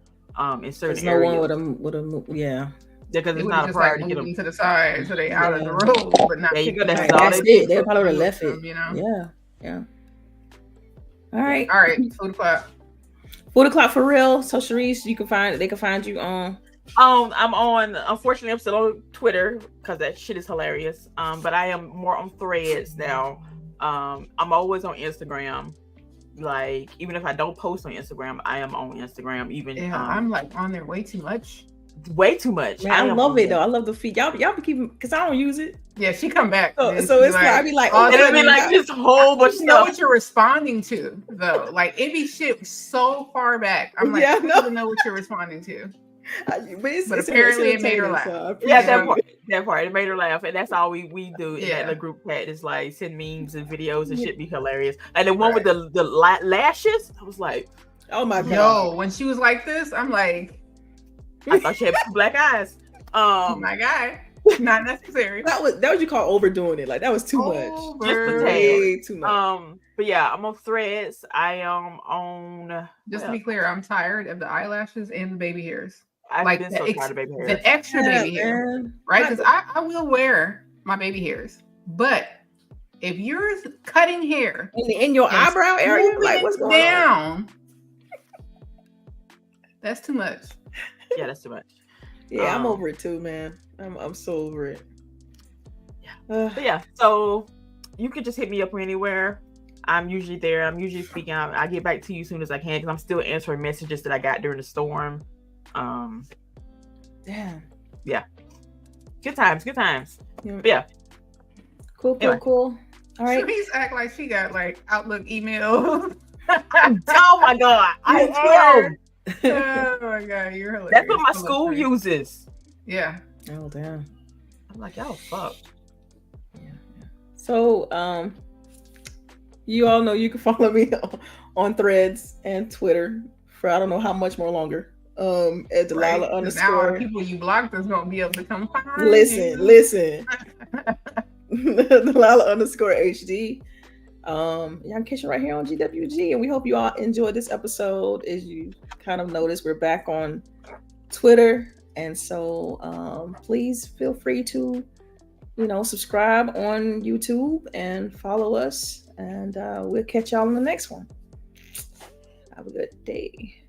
In certain areas. No one would have. Yeah. Because it's not a priority to get them to the side, so they out of the road, but not. That's it. They probably would have left it. Yeah. All right. 4:00. 4:00 for real. So Sharice, they can find you on. I'm on. Unfortunately, I'm still on Twitter because that shit is hilarious. But I am more on Threads now. I'm always on Instagram. Like even if I don't post on Instagram, I am on Instagram. Even I'm like on there way too much. Way too much. Man, I love it though. I love the feed. Y'all be keeping because I don't use it. Yeah, she come back. So it's like I be like, it'll be like this whole bunch of stuff. Know what you're responding to though. Like it be shit so far back. I'm like, I don't even know what you're responding to. But apparently it made her laugh. So that part it made her laugh, and that's all we do in that group chat is like send memes and videos and shit be hilarious. And the one with the lashes, I was like, oh my god. Yo, when she was like this, I'm like, I thought she had black eyes. My God, not necessary. That was you call overdoing it. Like that was too much. Just a way too much. But yeah, I'm on Threads. I am on. Just to be clear, I'm tired of the eyelashes and the baby hairs. I've been so tired of baby hairs. The extra baby hair, right? Because I will wear my baby hairs, but if you're cutting hair in your eyebrow area, like what's going on? That's too much. Yeah, that's too much. Yeah, I'm over it too, man. I'm so over it. Yeah. But yeah, so you can just hit me up anywhere. I'm usually there. I'm usually speaking. I get back to you as soon as I can because I'm still answering messages that I got during the storm. Damn. Yeah. Good times. But yeah. Cool. All right. Sharice act like she got like Outlook email. Oh my god, I am. Oh my god, you're hilarious. That's what my school uses. Yeah. Oh damn. I'm like, y'all fuck. Yeah. So you all know you can follow me on Threads and Twitter for I don't know how much more longer. At Delilah _ Now the people you blocked is gonna be able to come find listen. Delilah _ HD. Y'all can catch it right here on GWG, and we hope you all enjoyed this episode. As you kind of noticed, we're back on Twitter, and so please feel free to subscribe on YouTube and follow us, and we'll catch y'all in the next one. Have a good day.